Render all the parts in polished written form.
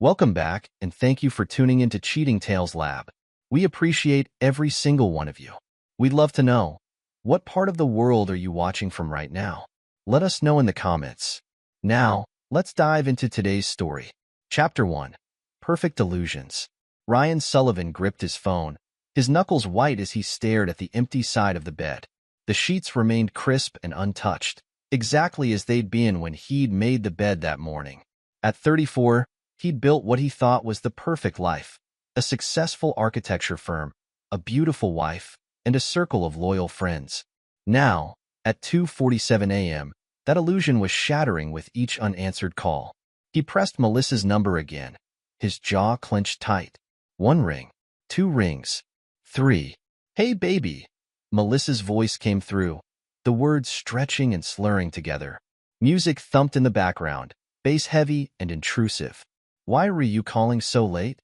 Welcome back, and thank you for tuning into Cheating Tales Lab. We appreciate every single one of you. We'd love to know, what part of the world are you watching from right now? Let us know in the comments. Now, let's dive into today's story. Chapter 1. Perfect Illusions. Ryan Sullivan gripped his phone, his knuckles white as he stared at the empty side of the bed. The sheets remained crisp and untouched, exactly as they'd been when he'd made the bed that morning. At 34, he'd built what he thought was the perfect life: a successful architecture firm, a beautiful wife, and a circle of loyal friends. Now, at 2:47 a.m., that illusion was shattering with each unanswered call. He pressed Melissa's number again, his jaw clenched tight. 1 ring, 2 rings, 3. "Hey, baby." Melissa's voice came through, the words stretching and slurring together. Music thumped in the background, bass heavy and intrusive. "Why were you calling so late?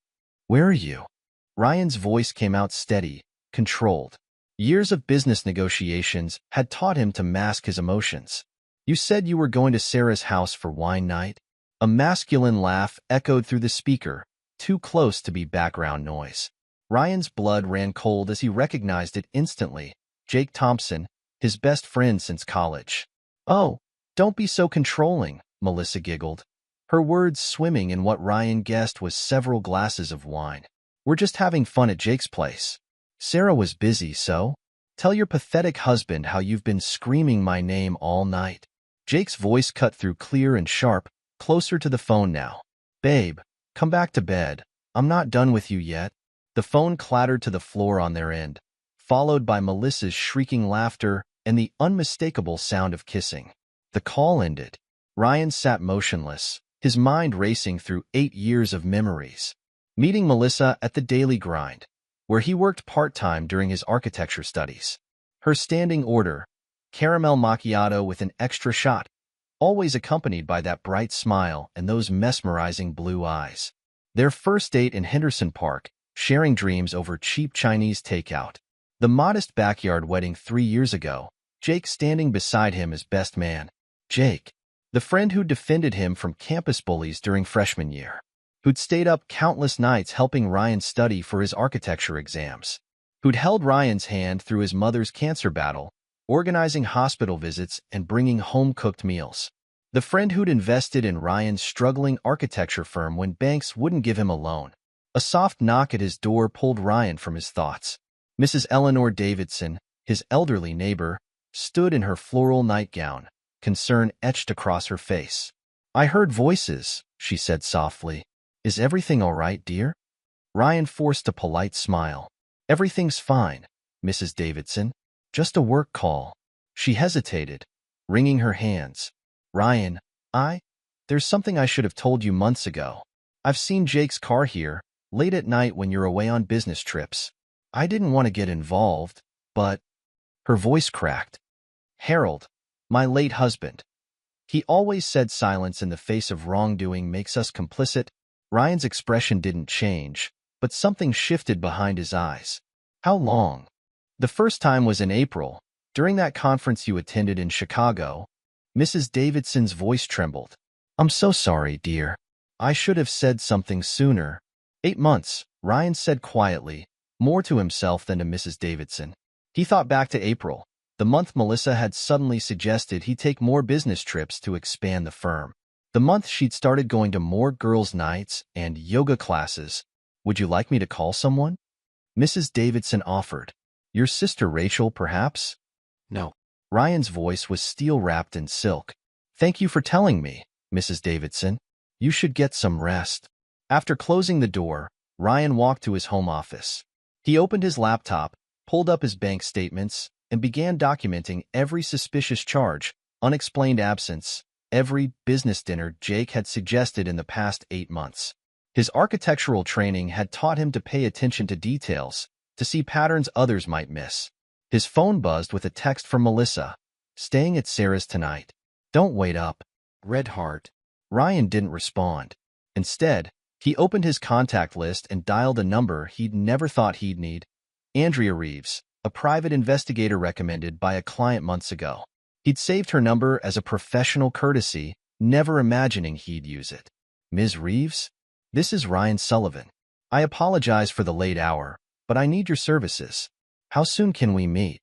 Where are you?" Ryan's voice came out steady, controlled. Years of business negotiations had taught him to mask his emotions. "You said you were going to Sarah's house for wine night?" A masculine laugh echoed through the speaker, too close to be background noise. Ryan's blood ran cold as he recognized it instantly. Jake Thompson, his best friend since college. "Oh, don't be so controlling," Melissa giggled, her words swimming in what Ryan guessed was several glasses of wine. "We're just having fun at Jake's place." "Sarah was busy, so tell your pathetic husband how you've been screaming my name all night." Jake's voice cut through clear and sharp, closer to the phone now. "Babe, come back to bed. I'm not done with you yet." The phone clattered to the floor on their end, followed by Melissa's shrieking laughter and the unmistakable sound of kissing. The call ended. Ryan sat motionless, his mind racing through 8 years of memories. Meeting Melissa at the Daily Grind, where he worked part-time during his architecture studies. Her standing order, caramel macchiato with an extra shot, always accompanied by that bright smile and those mesmerizing blue eyes. Their first date in Henderson Park, sharing dreams over cheap Chinese takeout. The modest backyard wedding 3 years ago, Jake standing beside him as best man. Jake, the friend who defended him from campus bullies during freshman year, who'd stayed up countless nights helping Ryan study for his architecture exams, who'd held Ryan's hand through his mother's cancer battle, organizing hospital visits and bringing home-cooked meals. The friend who'd invested in Ryan's struggling architecture firm when banks wouldn't give him a loan. A soft knock at his door pulled Ryan from his thoughts. Mrs. Eleanor Davidson, his elderly neighbor, stood in her floral nightgown, concern etched across her face. "I heard voices," she said softly. "Is everything all right, dear?" Ryan forced a polite smile. "Everything's fine, Mrs. Davidson. Just a work call." She hesitated, wringing her hands. "Ryan, there's something I should have told you months ago. I've seen Jake's car here, late at night when you're away on business trips. I didn't want to get involved, but—" Her voice cracked. "Harold, my late husband. He always said silence in the face of wrongdoing makes us complicit." Ryan's expression didn't change, but something shifted behind his eyes. "How long?" "The first time was in April, during that conference you attended in Chicago." Mrs. Davidson's voice trembled. "I'm so sorry, dear. I should have said something sooner." 8 months, Ryan said quietly, more to himself than to Mrs. Davidson. He thought back to April, the month Melissa had suddenly suggested he take more business trips to expand the firm. The month she'd started going to more girls' nights and yoga classes. "Would you like me to call someone?" Mrs. Davidson offered. "Your sister Rachel, perhaps?" "No." Ryan's voice was steel-wrapped in silk. "Thank you for telling me, Mrs. Davidson. You should get some rest." After closing the door, Ryan walked to his home office. He opened his laptop, pulled up his bank statements, and began documenting every suspicious charge, unexplained absence, every business dinner Jake had suggested in the past 8 months. His architectural training had taught him to pay attention to details, to see patterns others might miss. His phone buzzed with a text from Melissa. "Staying at Sarah's tonight. Don't wait up. Red heart." Ryan didn't respond. Instead, he opened his contact list and dialed a number he'd never thought he'd need. Andrea Reeves, a private investigator recommended by a client months ago. He'd saved her number as a professional courtesy, never imagining he'd use it. "Ms. Reeves?" This is Ryan Sullivan. I apologize for the late hour, but I need your services. How soon can we meet?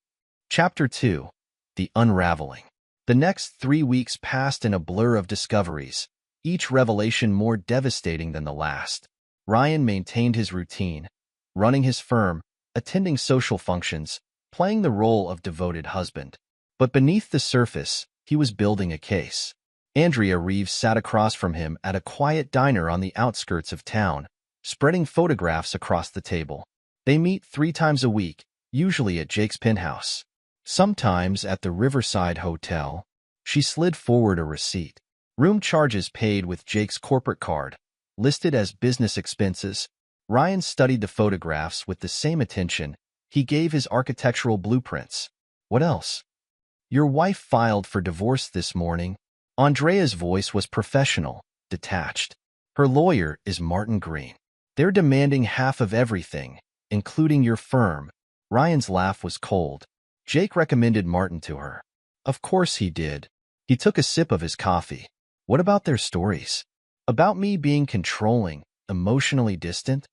Chapter 2. The Unraveling. The next 3 weeks passed in a blur of discoveries, each revelation more devastating than the last. Ryan maintained his routine, running his firm, attending social functions, playing the role of devoted husband. But beneath the surface, he was building a case. Andrea Reeves sat across from him at a quiet diner on the outskirts of town, spreading photographs across the table. They meet 3 times a week, usually at Jake's penthouse. Sometimes at the Riverside Hotel. She slid forward a receipt. Room charges paid with Jake's corporate card, listed as business expenses. Ryan studied the photographs with the same attention he gave his architectural blueprints. What else? Your wife filed for divorce this morning. Andrea's voice was professional, detached. Her lawyer is Martin Green. They're demanding half of everything, including your firm. Ryan's laugh was cold. Jake recommended Martin to her. Of course he did. He took a sip of his coffee. What about their stories? About me being controlling, emotionally distant?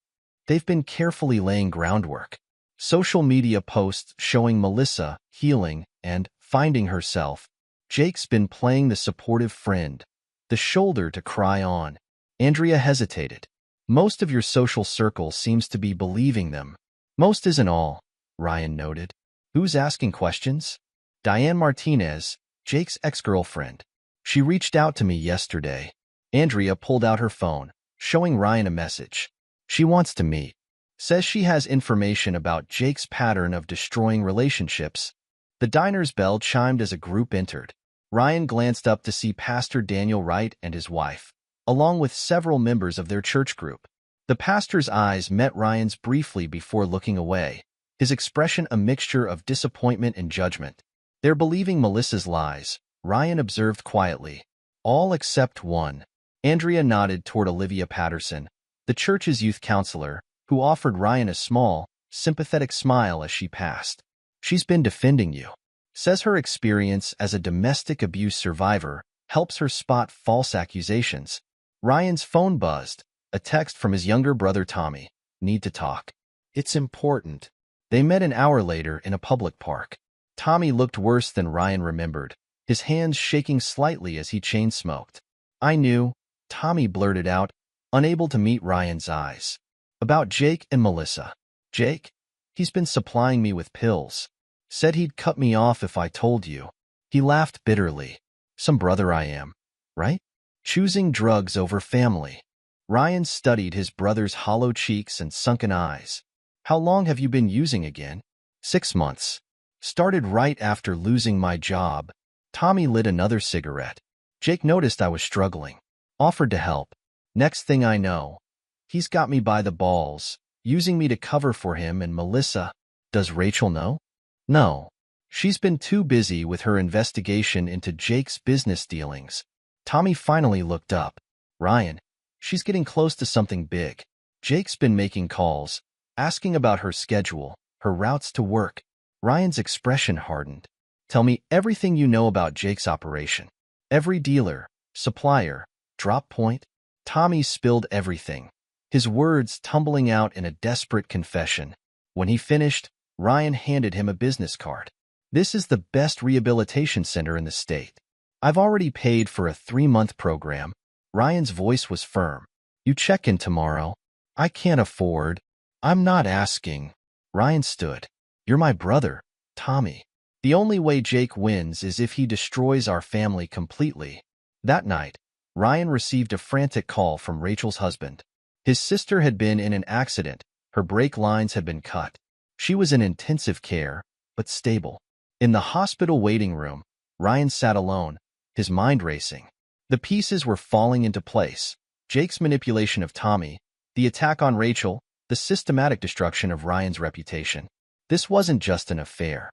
They've been carefully laying groundwork. Social media posts showing Melissa healing and finding herself. Jake's been playing the supportive friend, the shoulder to cry on. Andrea hesitated. Most of your social circle seems to be believing them. Most isn't all, Ryan noted. Who's asking questions? Diane Martinez, Jake's ex-girlfriend. She reached out to me yesterday. Andrea pulled out her phone, showing Ryan a message. She wants to meet. Says she has information about Jake's pattern of destroying relationships. The diner's bell chimed as a group entered. Ryan glanced up to see Pastor Daniel Wright and his wife, along with several members of their church group. The pastor's eyes met Ryan's briefly before looking away, his expression a mixture of disappointment and judgment. They're believing Melissa's lies, Ryan observed quietly. All except one. Andrea nodded toward Olivia Patterson, the church's youth counselor, who offered Ryan a small, sympathetic smile as she passed. She's been defending you. Says her experience as a domestic abuse survivor helps her spot false accusations. Ryan's phone buzzed, a text from his younger brother Tommy. Need to talk. It's important. They met an hour later in a public park. Tommy looked worse than Ryan remembered, his hands shaking slightly as he chain-smoked. I knew, Tommy blurted out, unable to meet Ryan's eyes. About Jake and Melissa. Jake? He's been supplying me with pills. Said he'd cut me off if I told you. He laughed bitterly. Some brother I am, right? Choosing drugs over family. Ryan studied his brother's hollow cheeks and sunken eyes. How long have you been using again? 6 months. Started right after losing my job. Tommy lit another cigarette. Jake noticed I was struggling. Offered to help. Next thing I know, he's got me by the balls, using me to cover for him and Melissa. Does Rachel know? No. She's been too busy with her investigation into Jake's business dealings. Tommy finally looked up. Ryan, she's getting close to something big. Jake's been making calls, asking about her schedule, her routes to work. Ryan's expression hardened. Tell me everything you know about Jake's operation. Every dealer, supplier, drop point. Tommy spilled everything, his words tumbling out in a desperate confession. When he finished, Ryan handed him a business card. This is the best rehabilitation center in the state. I've already paid for a 3-month program. Ryan's voice was firm. You check in tomorrow. I can't afford. I'm not asking. Ryan stood. You're my brother, Tommy. The only way Jake wins is if he destroys our family completely. That night, Ryan received a frantic call from Rachel's husband. His sister had been in an accident. Her brake lines had been cut. She was in intensive care, but stable. In the hospital waiting room, Ryan sat alone, his mind racing. The pieces were falling into place. Jake's manipulation of Tommy, the attack on Rachel, the systematic destruction of Ryan's reputation. This wasn't just an affair.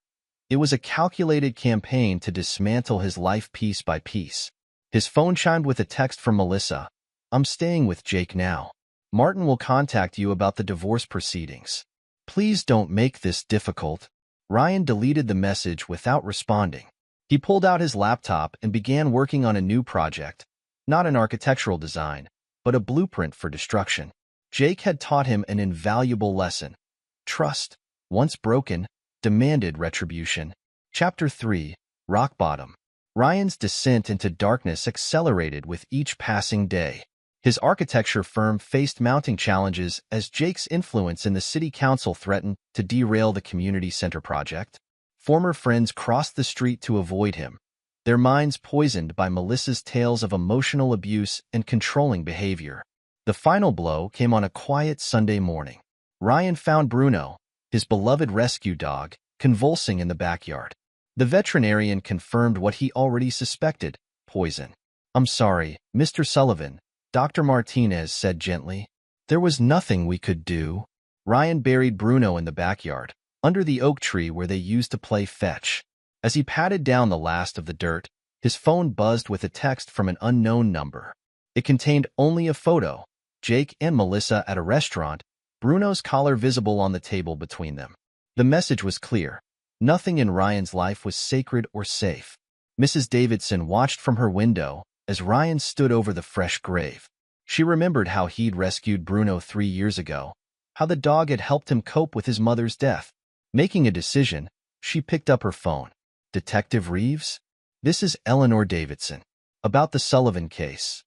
It was a calculated campaign to dismantle his life piece by piece. His phone chimed with a text from Melissa. I'm staying with Jake now. Martin will contact you about the divorce proceedings. Please don't make this difficult. Ryan deleted the message without responding. He pulled out his laptop and began working on a new project. Not an architectural design, but a blueprint for destruction. Jake had taught him an invaluable lesson. Trust, once broken, demanded retribution. Chapter 3. Rock Bottom. Ryan's descent into darkness accelerated with each passing day. His architecture firm faced mounting challenges as Jake's influence in the city council threatened to derail the community center project. Former friends crossed the street to avoid him, their minds poisoned by Melissa's tales of emotional abuse and controlling behavior. The final blow came on a quiet Sunday morning. Ryan found Bruno, his beloved rescue dog, convulsing in the backyard. The veterinarian confirmed what he already suspected: poison. "I'm sorry, Mr. Sullivan," Dr. Martinez said gently. "There was nothing we could do." Ryan buried Bruno in the backyard, under the oak tree where they used to play fetch. As he patted down the last of the dirt, his phone buzzed with a text from an unknown number. It contained only a photo: Jake and Melissa at a restaurant, Bruno's collar visible on the table between them. The message was clear. Nothing in Ryan's life was sacred or safe. Mrs. Davidson watched from her window as Ryan stood over the fresh grave. She remembered how he'd rescued Bruno 3 years ago, how the dog had helped him cope with his mother's death. Making a decision, she picked up her phone. "Detective Reeves? This is Eleanor Davidson. About the Sullivan case.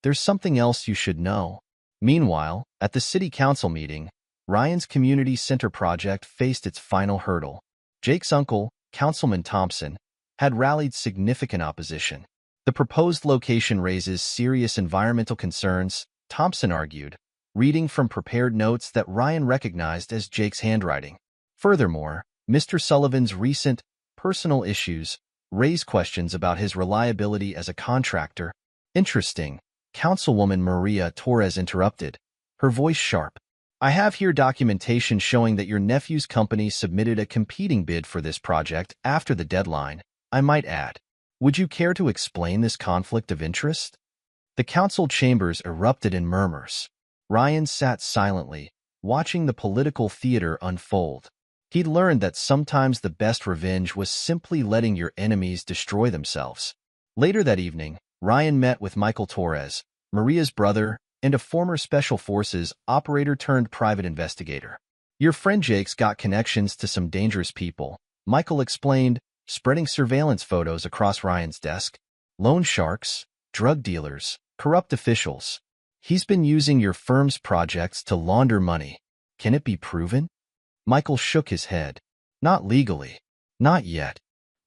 There's something else you should know." Meanwhile, at the city council meeting, Ryan's community center project faced its final hurdle. Jake's uncle, Councilman Thompson, had rallied significant opposition. The proposed location raises serious environmental concerns, Thompson argued, reading from prepared notes that Ryan recognized as Jake's handwriting. Furthermore, Mr. Sullivan's recent personal issues raise questions about his reliability as a contractor. "Interesting," Councilwoman Maria Torres interrupted, her voice sharp. "I have here documentation showing that your nephew's company submitted a competing bid for this project after the deadline, I might add. Would you care to explain this conflict of interest?" The council chambers erupted in murmurs. Ryan sat silently, watching the political theater unfold. He'd learned that sometimes the best revenge was simply letting your enemies destroy themselves. Later that evening, Ryan met with Michael Torres, Maria's brother, and a former Special Forces operator-turned-private investigator. "Your friend Jake's got connections to some dangerous people," Michael explained, spreading surveillance photos across Ryan's desk. "Loan sharks, drug dealers, corrupt officials. He's been using your firm's projects to launder money. Can it be proven?" Michael shook his head. "Not legally. Not yet.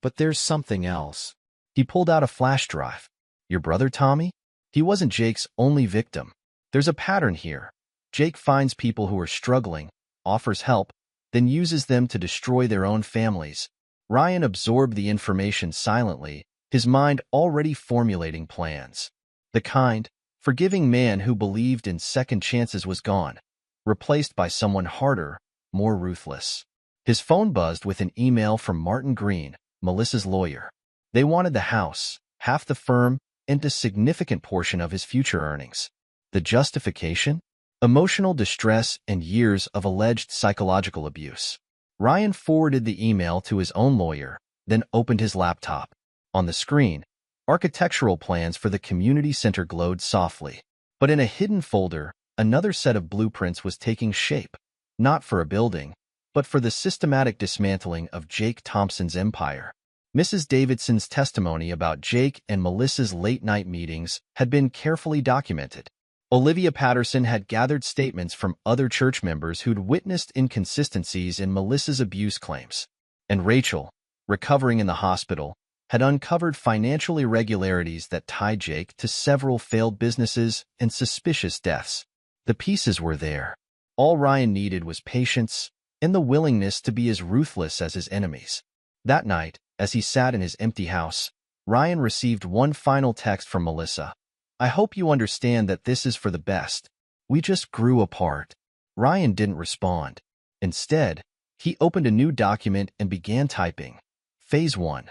But there's something else." He pulled out a flash drive. "Your brother Tommy? He wasn't Jake's only victim. There's a pattern here. Jake finds people who are struggling, offers help, then uses them to destroy their own families." Ryan absorbed the information silently, his mind already formulating plans. The kind, forgiving man who believed in second chances was gone, replaced by someone harder, more ruthless. His phone buzzed with an email from Martin Green, Melissa's lawyer. They wanted the house, half the firm, and a significant portion of his future earnings. The justification? Emotional distress and years of alleged psychological abuse. Ryan forwarded the email to his own lawyer, then opened his laptop. On the screen, architectural plans for the community center glowed softly. But in a hidden folder, another set of blueprints was taking shape, not for a building, but for the systematic dismantling of Jake Thompson's empire. Mrs. Davidson's testimony about Jake and Melissa's late-night meetings had been carefully documented. Olivia Patterson had gathered statements from other church members who'd witnessed inconsistencies in Melissa's abuse claims. And Rachel, recovering in the hospital, had uncovered financial irregularities that tied Jake to several failed businesses and suspicious deaths. The pieces were there. All Ryan needed was patience and the willingness to be as ruthless as his enemies. That night, as he sat in his empty house, Ryan received one final text from Melissa. "I hope you understand that this is for the best. We just grew apart." Ryan didn't respond. Instead, he opened a new document and began typing. Phase 1.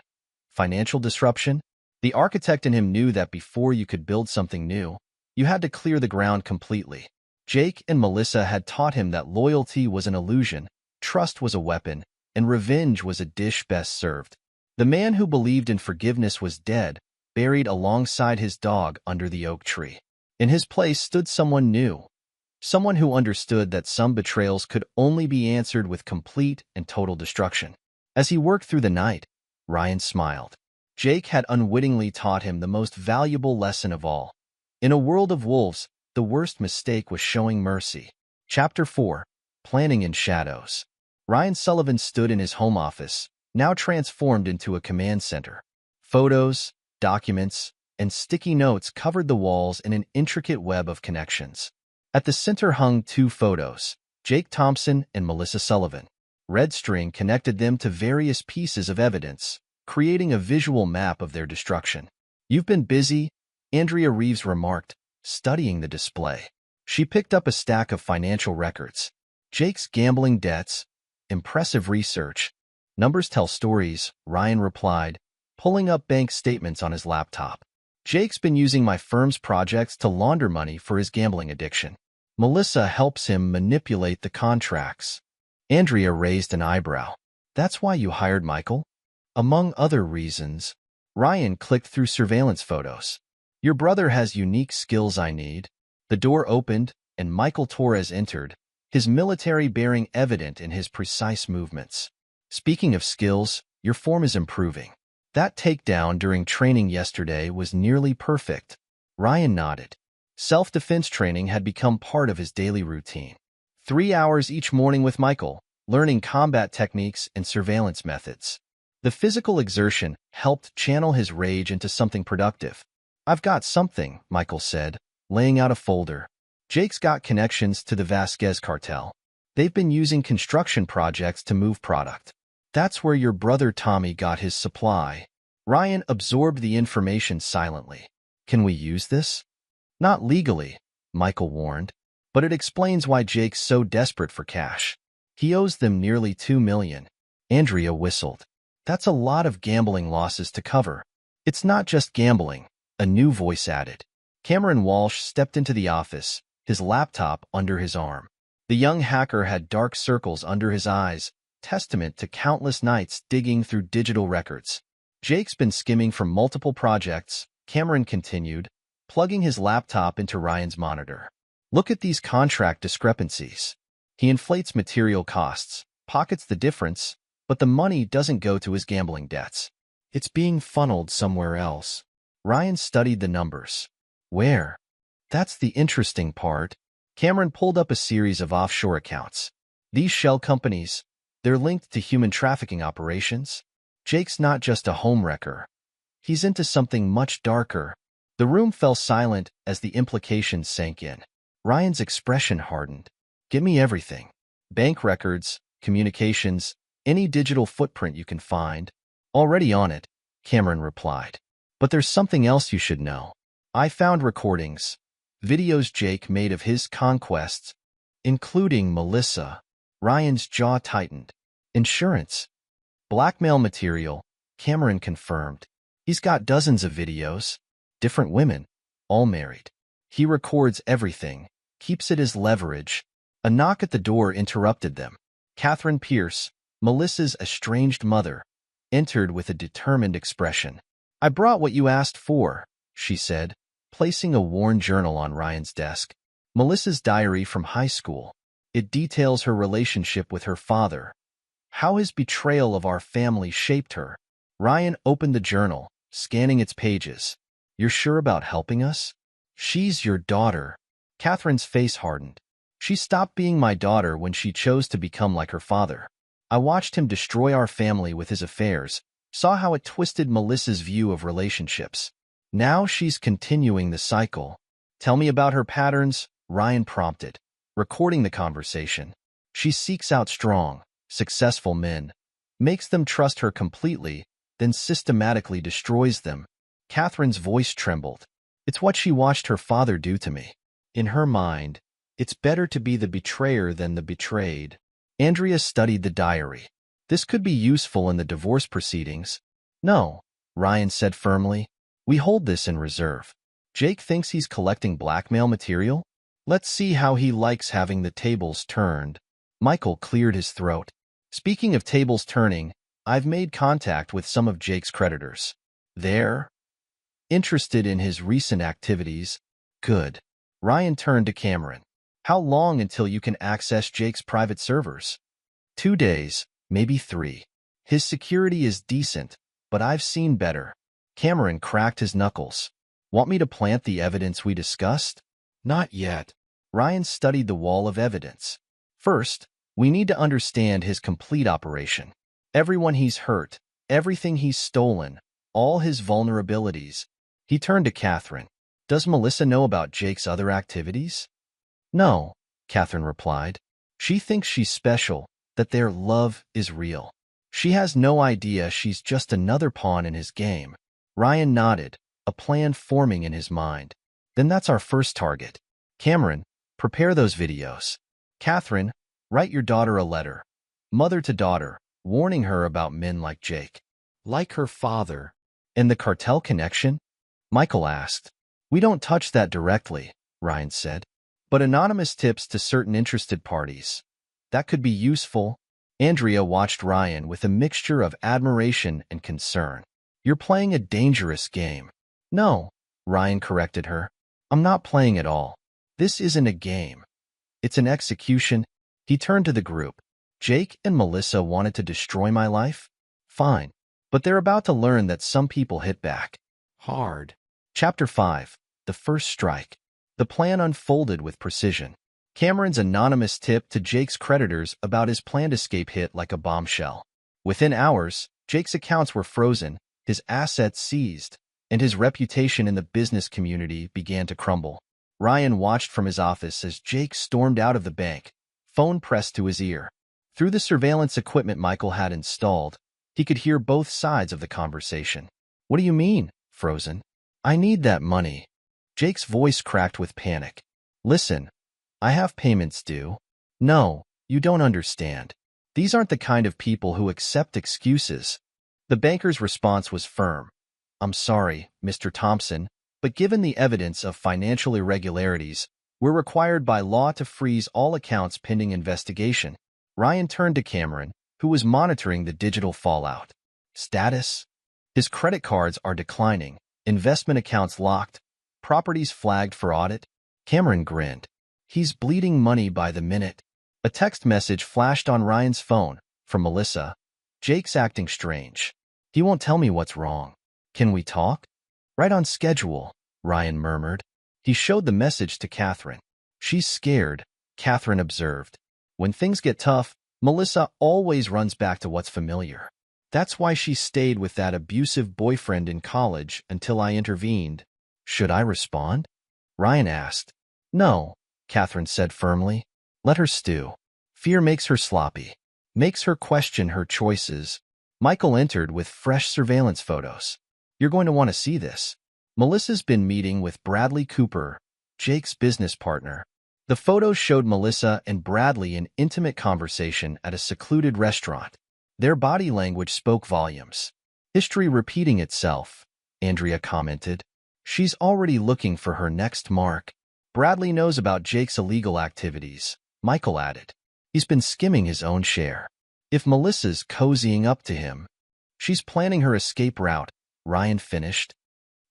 Financial disruption? The architect in him knew that before you could build something new, you had to clear the ground completely. Jake and Melissa had taught him that loyalty was an illusion, trust was a weapon, and revenge was a dish best served. The man who believed in forgiveness was dead, buried alongside his dog under the oak tree. In his place stood someone new, someone who understood that some betrayals could only be answered with complete and total destruction. As he worked through the night, Ryan smiled. Jake had unwittingly taught him the most valuable lesson of all. In a world of wolves, the worst mistake was showing mercy. Chapter 4. Planning in Shadows. Ryan Sullivan stood in his home office, now transformed into a command center. Photos, documents, and sticky notes covered the walls in an intricate web of connections. At the center hung two photos, Jake Thompson and Melissa Sullivan. Red string connected them to various pieces of evidence, creating a visual map of their destruction. "You've been busy," Andrea Reeves remarked, studying the display. She picked up a stack of financial records. Jake's gambling debts, impressive research. "Numbers tell stories," Ryan replied, pulling up bank statements on his laptop. "Jake's been using my firm's projects to launder money for his gambling addiction. Melissa helps him manipulate the contracts." Andrea raised an eyebrow. "That's why you hired Michael?" "Among other reasons." Ryan clicked through surveillance photos. "Your brother has unique skills I need." The door opened, and Michael Torres entered, his military bearing evident in his precise movements. "Speaking of skills, your form is improving. That takedown during training yesterday was nearly perfect." Ryan nodded. Self-defense training had become part of his daily routine. 3 hours each morning with Michael, learning combat techniques and surveillance methods. The physical exertion helped channel his rage into something productive. "I've got something," Michael said, laying out a folder. "Jake's got connections to the Vasquez cartel. They've been using construction projects to move product. That's where your brother Tommy got his supply." Ryan absorbed the information silently. "Can we use this?" "Not legally," Michael warned, "but it explains why Jake's so desperate for cash. He owes them nearly $2 million. Andrea whistled. "That's a lot of gambling losses to cover." "It's not just gambling," a new voice added. Cameron Walsh stepped into the office, his laptop under his arm. The young hacker had dark circles under his eyes, testament to countless nights digging through digital records. "Jake's been skimming from multiple projects," Cameron continued, plugging his laptop into Ryan's monitor. "Look at these contract discrepancies. He inflates material costs, pockets the difference, but the money doesn't go to his gambling debts. It's being funneled somewhere else." Ryan studied the numbers. "Where?" "That's the interesting part." Cameron pulled up a series of offshore accounts. "These shell companies, they're linked to human trafficking operations. Jake's not just a homewrecker. He's into something much darker." The room fell silent as the implications sank in. Ryan's expression hardened. "Give me everything. Bank records, communications, any digital footprint you can find." "Already on it," Cameron replied. "But there's something else you should know. I found recordings, videos Jake made of his conquests, including Melissa." Ryan's jaw tightened. "Insurance? Blackmail material," Cameron confirmed. "He's got dozens of videos. Different women, all married. He records everything, keeps it as leverage." A knock at the door interrupted them. Catherine Pierce, Melissa's estranged mother, entered with a determined expression. "I brought what you asked for," she said, placing a worn journal on Ryan's desk. "Melissa's diary from high school. It details her relationship with her father, how his betrayal of our family shaped her." Ryan opened the journal, scanning its pages. "You're sure about helping us?" "She's your daughter." Catherine's face hardened. "She stopped being my daughter when she chose to become like her father. I watched him destroy our family with his affairs, saw how it twisted Melissa's view of relationships. Now she's continuing the cycle." "Tell me about her patterns," Ryan prompted, recording the conversation. "She seeks out strong, successful men, makes them trust her completely, then systematically destroys them." Catherine's voice trembled. "It's what she watched her father do to me. In her mind, it's better to be the betrayer than the betrayed." Andrea studied the diary. "This could be useful in the divorce proceedings." "No," Ryan said firmly. "We hold this in reserve. Jake thinks he's collecting blackmail material? Let's see how he likes having the tables turned." Michael cleared his throat. "Speaking of tables turning, I've made contact with some of Jake's creditors. They're interested in his recent activities." "Good." Ryan turned to Cameron. How long until you can access Jake's private servers? 2 days, maybe 3. His security is decent, but I've seen better. Cameron cracked his knuckles. Want me to plant the evidence we discussed? Not yet. Ryan studied the wall of evidence. First, we need to understand his complete operation. Everyone he's hurt, everything he's stolen, all his vulnerabilities. He turned to Catherine. Does Melissa know about Jake's other activities? No, Catherine replied. She thinks she's special, that their love is real. She has no idea she's just another pawn in his game. Ryan nodded, a plan forming in his mind. Then that's our first target. Cameron, prepare those videos. Catherine, write your daughter a letter. Mother to daughter, warning her about men like Jake. Like her father. And the cartel connection? Michael asked. We don't touch that directly, Ryan said. But anonymous tips to certain interested parties. That could be useful. Andrea watched Ryan with a mixture of admiration and concern. You're playing a dangerous game. No, Ryan corrected her. I'm not playing at all. This isn't a game. It's an execution. He turned to the group. Jake and Melissa wanted to destroy my life? Fine. But they're about to learn that some people hit back. Hard. Chapter 5. The First Strike. The plan unfolded with precision. Cameron's anonymous tip to Jake's creditors about his planned escape hit like a bombshell. Within hours, Jake's accounts were frozen, his assets seized, and his reputation in the business community began to crumble. Ryan watched from his office as Jake stormed out of the bank, phone pressed to his ear. Through the surveillance equipment Michael had installed, he could hear both sides of the conversation. What do you mean, frozen? I need that money. Jake's voice cracked with panic. Listen, I have payments due. No, you don't understand. These aren't the kind of people who accept excuses. The banker's response was firm. I'm sorry, Mr. Thompson, but given the evidence of financial irregularities, we're required by law to freeze all accounts pending investigation. Ryan turned to Cameron, who was monitoring the digital fallout. Status? His credit cards are declining, investment accounts locked, properties flagged for audit. Cameron grinned. He's bleeding money by the minute. A text message flashed on Ryan's phone from Melissa. Jake's acting strange. He won't tell me what's wrong. Can we talk? Right on schedule, Ryan murmured. He showed the message to Catherine. She's scared, Catherine observed. When things get tough, Melissa always runs back to what's familiar. That's why she stayed with that abusive boyfriend in college until I intervened. Should I respond? Ryan asked. No, Catherine said firmly. Let her stew. Fear makes her sloppy, makes her question her choices. Michael entered with fresh surveillance photos. You're going to want to see this. Melissa's been meeting with Bradley Cooper, Jake's business partner. The photos showed Melissa and Bradley in intimate conversation at a secluded restaurant. Their body language spoke volumes. History repeating itself, Andrea commented. She's already looking for her next mark. Bradley knows about Jake's illegal activities, Michael added. He's been skimming his own share. If Melissa's cozying up to him, she's planning her escape route, Ryan finished.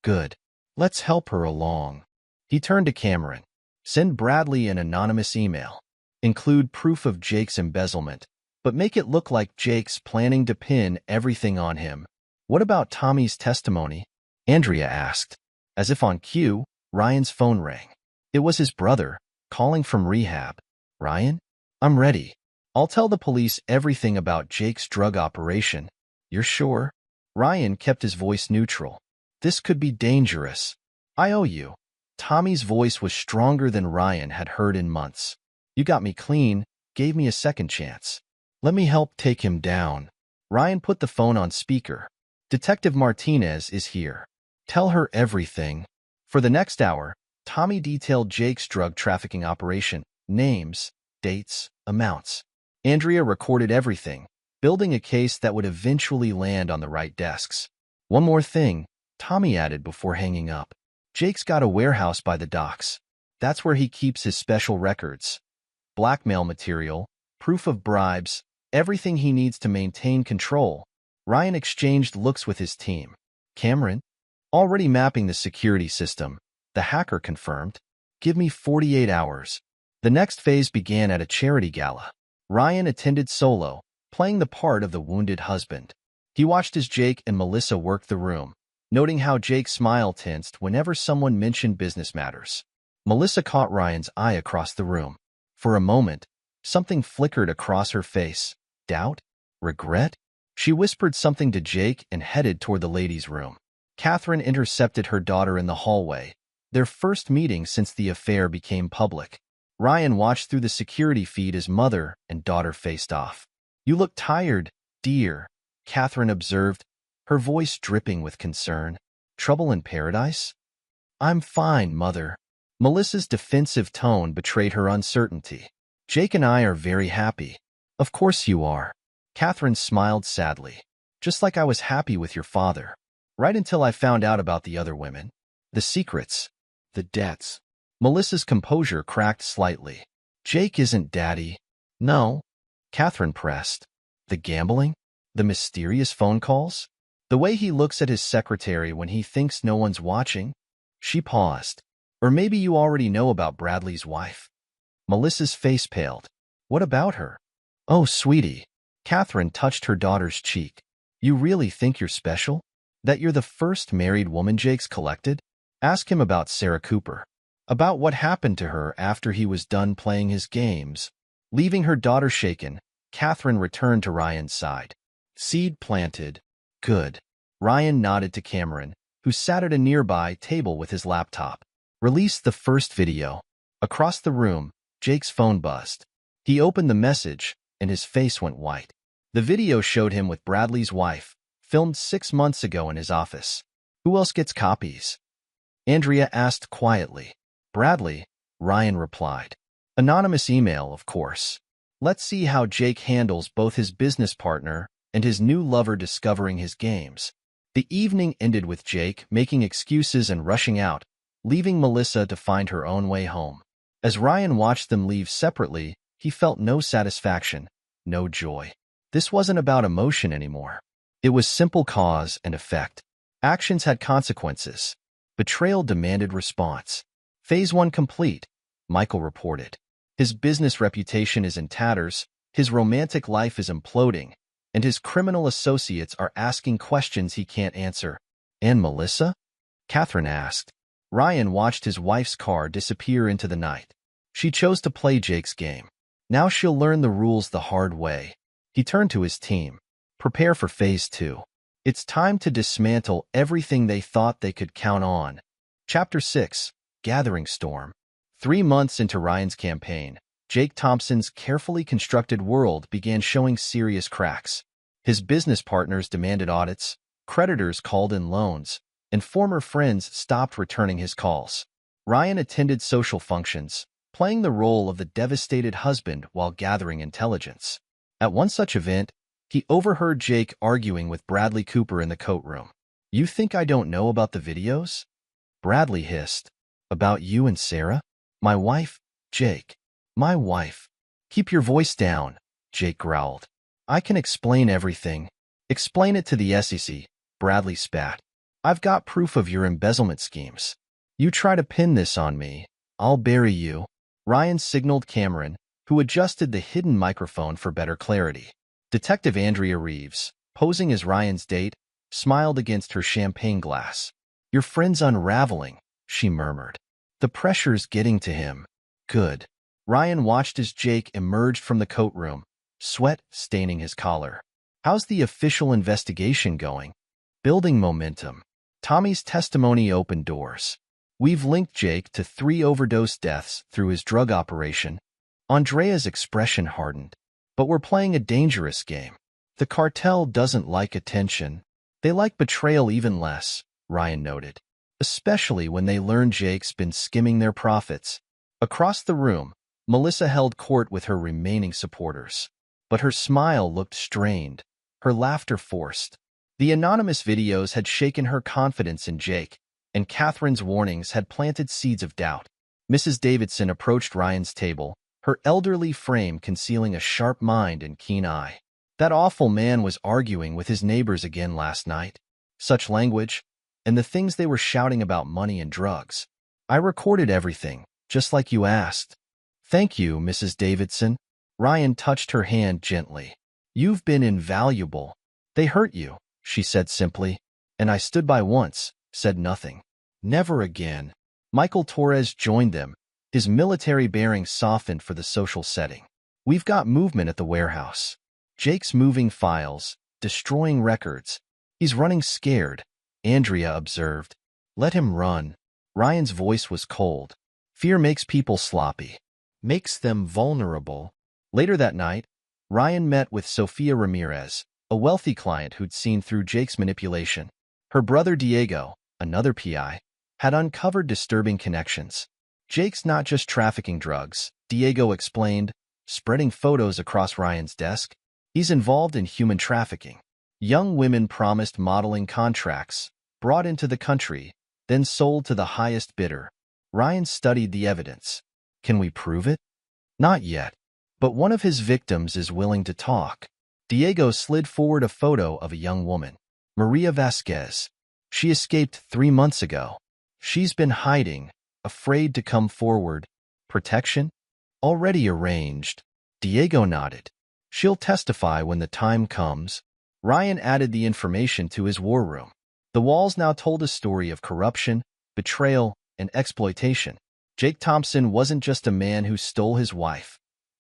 Good. Let's help her along. He turned to Cameron. Send Bradley an anonymous email. Include proof of Jake's embezzlement, but make it look like Jake's planning to pin everything on him. What about Tommy's testimony? Andrea asked. As if on cue, Ryan's phone rang. It was his brother, calling from rehab. Ryan? I'm ready. I'll tell the police everything about Jake's drug operation. You're sure? Ryan kept his voice neutral. This could be dangerous. I owe you. Tommy's voice was stronger than Ryan had heard in months. You got me clean, gave me a second chance. Let me help take him down. Ryan put the phone on speaker. Detective Martinez is here. Tell her everything. For the next hour, Tommy detailed Jake's drug trafficking operation, names, dates, amounts. Andrea recorded everything, building a case that would eventually land on the right desks. One more thing, Tommy added before hanging up. Jake's got a warehouse by the docks. That's where he keeps his special records. Blackmail material, proof of bribes, everything he needs to maintain control. Ryan exchanged looks with his team. Cameron? Already mapping the security system, the hacker confirmed. Give me 48 hours. The next phase began at a charity gala. Ryan attended solo, playing the part of the wounded husband. He watched as Jake and Melissa worked the room, noting how Jake's smile tensed whenever someone mentioned business matters. Melissa caught Ryan's eye across the room. For a moment, something flickered across her face. Doubt? Regret? She whispered something to Jake and headed toward the ladies' room. Catherine intercepted her daughter in the hallway, their first meeting since the affair became public. Ryan watched through the security feed as mother and daughter faced off. You look tired, dear, Catherine observed, her voice dripping with concern. Trouble in paradise? I'm fine, mother. Melissa's defensive tone betrayed her uncertainty. Jake and I are very happy. Of course you are. Catherine smiled sadly. Just like I was happy with your father. Right until I found out about the other women. The secrets. The debts. Melissa's composure cracked slightly. Jake isn't daddy. No. Catherine pressed. The gambling? The mysterious phone calls? The way he looks at his secretary when he thinks no one's watching? She paused. Or maybe you already know about Bradley's wife. Melissa's face paled. What about her? Oh, sweetie. Catherine touched her daughter's cheek. You really think you're special? That you're the first married woman Jake's collected? Ask him about Sarah Cooper. About what happened to her after he was done playing his games. Leaving her daughter shaken, Catherine returned to Ryan's side. Seed planted. Good. Ryan nodded to Cameron, who sat at a nearby table with his laptop. Release the first video. Across the room, Jake's phone buzzed. He opened the message, and his face went white. The video showed him with Bradley's wife, filmed 6 months ago in his office. Who else gets copies? Andrea asked quietly. Bradley, Ryan replied. Anonymous email, of course. Let's see how Jake handles both his business partner and his new lover discovering his games. The evening ended with Jake making excuses and rushing out, leaving Melissa to find her own way home. As Ryan watched them leave separately, he felt no satisfaction, no joy. This wasn't about emotion anymore. It was simple cause and effect. Actions had consequences. Betrayal demanded response. Phase 1 complete, Michael reported. His business reputation is in tatters, his romantic life is imploding, and his criminal associates are asking questions he can't answer. And Melissa? Catherine asked. Ryan watched his wife's car disappear into the night. She chose to play Jake's game. Now she'll learn the rules the hard way. He turned to his team. Prepare for Phase 2. It's time to dismantle everything they thought they could count on. Chapter 6. Gathering Storm. 3 months into Ryan's campaign, Jake Thompson's carefully constructed world began showing serious cracks. His business partners demanded audits, creditors called in loans, and former friends stopped returning his calls. Ryan attended social functions, playing the role of the devastated husband while gathering intelligence. At one such event, he overheard Jake arguing with Bradley Cooper in the coat room. You think I don't know about the videos? Bradley hissed. About you and Sarah? My wife, Jake. My wife. Keep your voice down, Jake growled. I can explain everything. Explain it to the SEC, Bradley spat. I've got proof of your embezzlement schemes. You try to pin this on me, I'll bury you. Ryan signaled Cameron, who adjusted the hidden microphone for better clarity. Detective Andrea Reeves, posing as Ryan's date, smiled against her champagne glass. Your friend's unraveling, she murmured. The pressure's getting to him. Good. Ryan watched as Jake emerged from the coat room, sweat staining his collar. How's the official investigation going? Building momentum. Tommy's testimony opened doors. We've linked Jake to 3 overdose deaths through his drug operation. Andrea's expression hardened. But we're playing a dangerous game. The cartel doesn't like attention. They like betrayal even less, Ryan noted. Especially when they learn Jake's been skimming their profits. Across the room, Melissa held court with her remaining supporters. But her smile looked strained, her laughter forced. The anonymous videos had shaken her confidence in Jake, and Catherine's warnings had planted seeds of doubt. Mrs. Davidson approached Ryan's table, her elderly frame concealing a sharp mind and keen eye. That awful man was arguing with his neighbors again last night. Such language, and the things they were shouting about money and drugs. I recorded everything, just like you asked. Thank you, Mrs. Davidson. Ryan touched her hand gently. You've been invaluable. They hurt you, she said simply. And I stood by once, said nothing. Never again. Michael Torres joined them. His military bearings softened for the social setting. We've got movement at the warehouse. Jake's moving files, destroying records. He's running scared, Andrea observed. Let him run. Ryan's voice was cold. Fear makes people sloppy, makes them vulnerable. Later that night, Ryan met with Sofia Ramirez, a wealthy client who'd seen through Jake's manipulation. Her brother Diego, another PI, had uncovered disturbing connections. Jake's not just trafficking drugs, Diego explained, spreading photos across Ryan's desk. He's involved in human trafficking. Young women promised modeling contracts, brought into the country, then sold to the highest bidder. Ryan studied the evidence. Can we prove it? Not yet. But one of his victims is willing to talk. Diego slid forward a photo of a young woman, Maria Vasquez. She escaped 3 months ago. She's been hiding, afraid to come forward. Protection? Already arranged. Diego nodded. She'll testify when the time comes. Ryan added the information to his war room. The walls now told a story of corruption, betrayal, and exploitation. Jake Thompson wasn't just a man who stole his wife.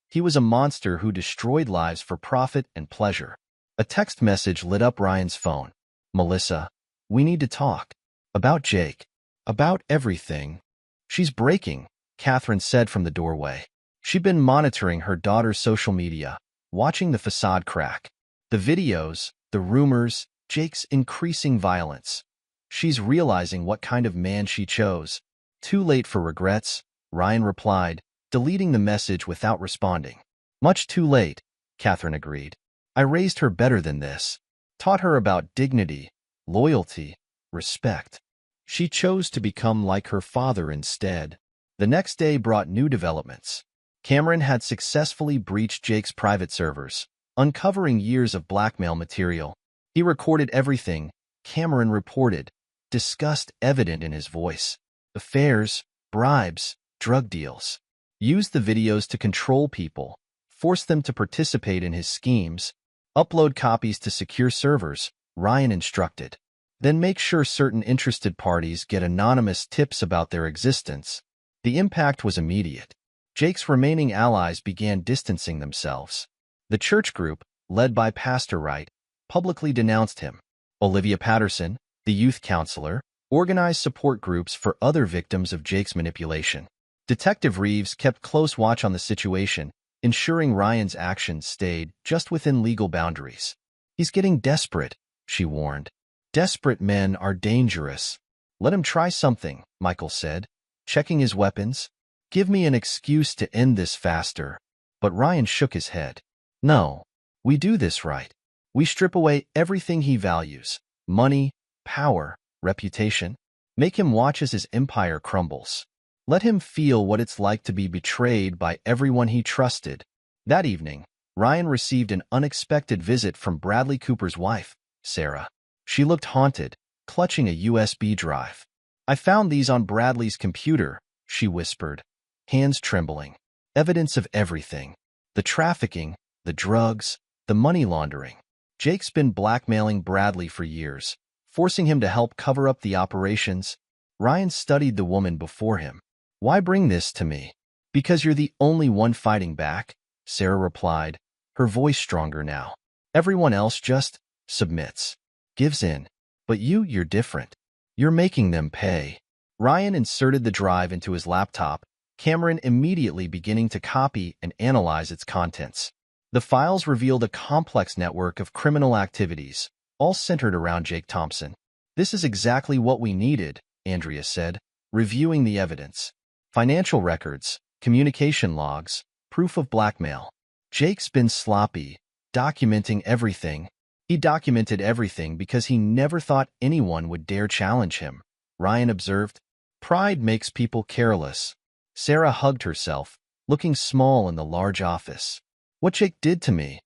He was a monster who destroyed lives for profit and pleasure. A text message lit up Ryan's phone. Melissa, we need to talk. About Jake. About everything. She's breaking, Catherine said from the doorway. She'd been monitoring her daughter's social media, watching the facade crack. The videos, the rumors, Jake's increasing violence. She's realizing what kind of man she chose. Too late for regrets, Ryan replied, deleting the message without responding. Much too late, Catherine agreed. I raised her better than this. Taught her about dignity, loyalty, respect. She chose to become like her father instead. The next day brought new developments. Cameron had successfully breached Jake's private servers, uncovering years of blackmail material. He recorded everything, Cameron reported, disgust evident in his voice. Affairs, bribes, drug deals. Used the videos to control people, force them to participate in his schemes. Upload copies to secure servers, Ryan instructed. Then make sure certain interested parties get anonymous tips about their existence. The impact was immediate. Jake's remaining allies began distancing themselves. The church group, led by Pastor Wright, publicly denounced him. Olivia Patterson, the youth counselor, organized support groups for other victims of Jake's manipulation. Detective Reeves kept close watch on the situation, ensuring Ryan's actions stayed just within legal boundaries. He's getting desperate, she warned. Desperate men are dangerous. Let him try something, Michael said, checking his weapons. Give me an excuse to end this faster. But Ryan shook his head. No, we do this right. We strip away everything he values. Money, power, reputation. Make him watch as his empire crumbles. Let him feel what it's like to be betrayed by everyone he trusted. That evening, Ryan received an unexpected visit from Bradley Cooper's wife, Sarah. She looked haunted, clutching a USB drive. I found these on Bradley's computer, she whispered, hands trembling. Evidence of everything. The trafficking, the drugs, the money laundering. Jake's been blackmailing Bradley for years, forcing him to help cover up the operations. Ryan studied the woman before him. Why bring this to me? Because you're the only one fighting back, Sarah replied, her voice stronger now. Everyone else just submits, gives in. But you're different. You're making them pay. Ryan inserted the drive into his laptop, Cameron immediately beginning to copy and analyze its contents. The files revealed a complex network of criminal activities, all centered around Jake Thompson. This is exactly what we needed, Andrea said, reviewing the evidence. Financial records, communication logs, proof of blackmail. Jake's been sloppy, documenting everything. He documented everything because he never thought anyone would dare challenge him, Ryan observed. Pride makes people careless. Sarah hugged herself, looking small in the large office. What Jake did to me,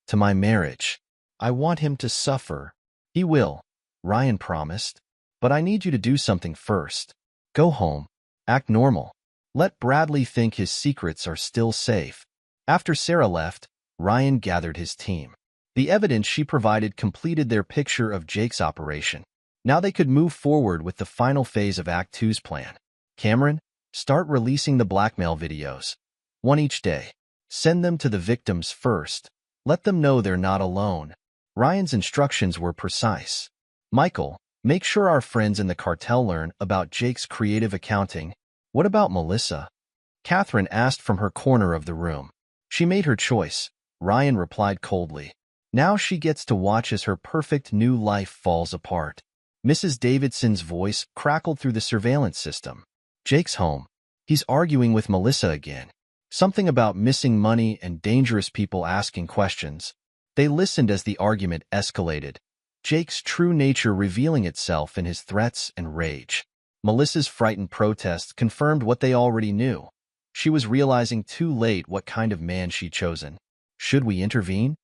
to my marriage. I want him to suffer. He will, Ryan promised. But I need you to do something first. Go home. Act normal. Let Bradley think his secrets are still safe. After Sarah left, Ryan gathered his team. The evidence she provided completed their picture of Jake's operation. Now they could move forward with the final phase of Act Two's plan. Cameron, start releasing the blackmail videos. One each day. Send them to the victims first. Let them know they're not alone. Ryan's instructions were precise. Michael, make sure our friends in the cartel learn about Jake's creative accounting. What about Melissa? Catherine asked from her corner of the room. She made her choice, Ryan replied coldly. Now she gets to watch as her perfect new life falls apart. Mrs. Davidson's voice crackled through the surveillance system. Jake's home. He's arguing with Melissa again. Something about missing money and dangerous people asking questions. They listened as the argument escalated, Jake's true nature revealing itself in his threats and rage. Melissa's frightened protest confirmed what they already knew. She was realizing too late what kind of man she'd chosen. Should we intervene?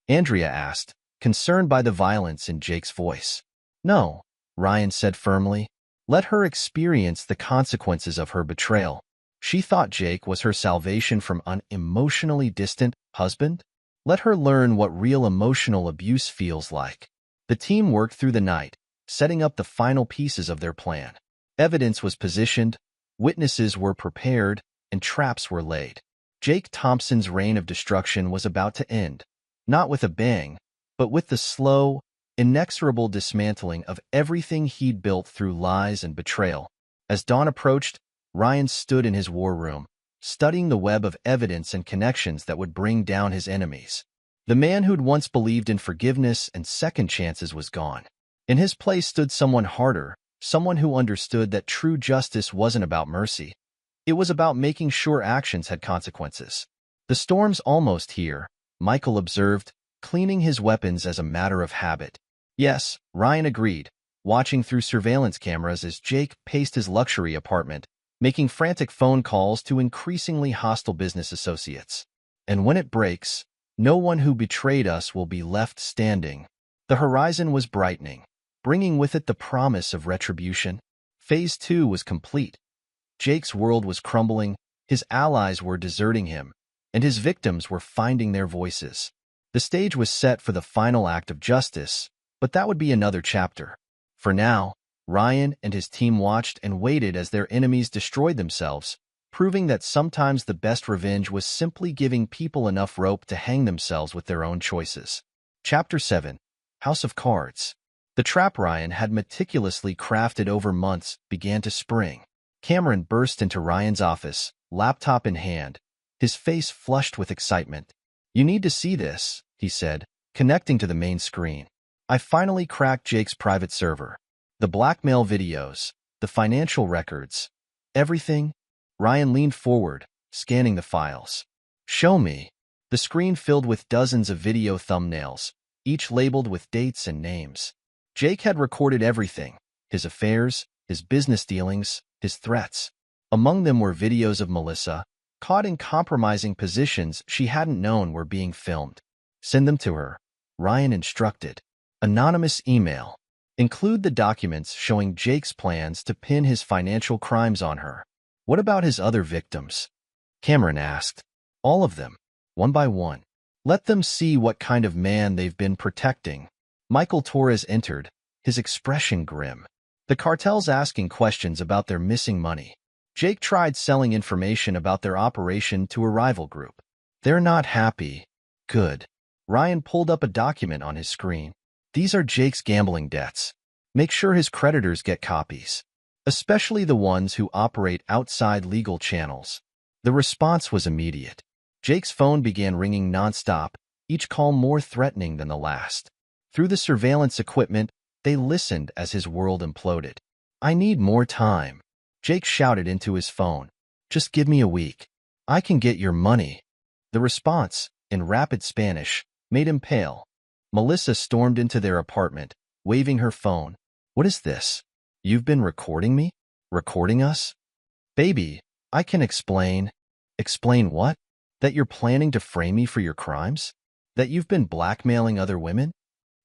Andrea asked, concerned by the violence in Jake's voice. No, Ryan said firmly. Let her experience the consequences of her betrayal. She thought Jake was her salvation from an emotionally distant husband. Let her learn what real emotional abuse feels like. The team worked through the night, setting up the final pieces of their plan. Evidence was positioned, witnesses were prepared, and traps were laid. Jake Thompson's reign of destruction was about to end, not with a bang, but with the slow, inexorable dismantling of everything he'd built through lies and betrayal. As dawn approached, Ryan stood in his war room, studying the web of evidence and connections that would bring down his enemies. The man who'd once believed in forgiveness and second chances was gone. In his place stood someone harder, someone who understood that true justice wasn't about mercy. It was about making sure actions had consequences. The storm's almost here, Michael observed, cleaning his weapons as a matter of habit. Yes, Ryan agreed, watching through surveillance cameras as Jake paced his luxury apartment, making frantic phone calls to increasingly hostile business associates. And when it breaks, no one who betrayed us will be left standing. The horizon was brightening, bringing with it the promise of retribution. Phase 2 was complete. Jake's world was crumbling, his allies were deserting him, and his victims were finding their voices. The stage was set for the final act of justice, but that would be another chapter. For now, Ryan and his team watched and waited as their enemies destroyed themselves, proving that sometimes the best revenge was simply giving people enough rope to hang themselves with their own choices. Chapter 7. House of Cards. The trap Ryan had meticulously crafted over months began to spring. Cameron burst into Ryan's office, laptop in hand, his face flushed with excitement. You need to see this, he said, connecting to the main screen. I finally cracked Jake's private server. The blackmail videos, the financial records, everything. Ryan leaned forward, scanning the files. Show me. The screen filled with dozens of video thumbnails, each labeled with dates and names. Jake had recorded everything, his affairs, his business dealings, his threats. Among them were videos of Melissa, caught in compromising positions she hadn't known were being filmed. Send them to her, Ryan instructed. Anonymous email. Include the documents showing Jake's plans to pin his financial crimes on her. What about his other victims? Cameron asked. All of them, one by one. Let them see what kind of man they've been protecting. Michael Torres entered, his expression grim. The cartel's asking questions about their missing money. Jake tried selling information about their operation to a rival group. They're not happy. Good. Ryan pulled up a document on his screen. These are Jake's gambling debts. Make sure his creditors get copies, especially the ones who operate outside legal channels. The response was immediate. Jake's phone began ringing nonstop, each call more threatening than the last. Through the surveillance equipment, they listened as his world imploded. I need more time. Jake shouted into his phone. Just give me a week. I can get your money. The response, in rapid Spanish, made him pale. Melissa stormed into their apartment, waving her phone. What is this? You've been recording me? Recording us? Baby, I can explain. Explain what? That you're planning to frame me for your crimes? That you've been blackmailing other women?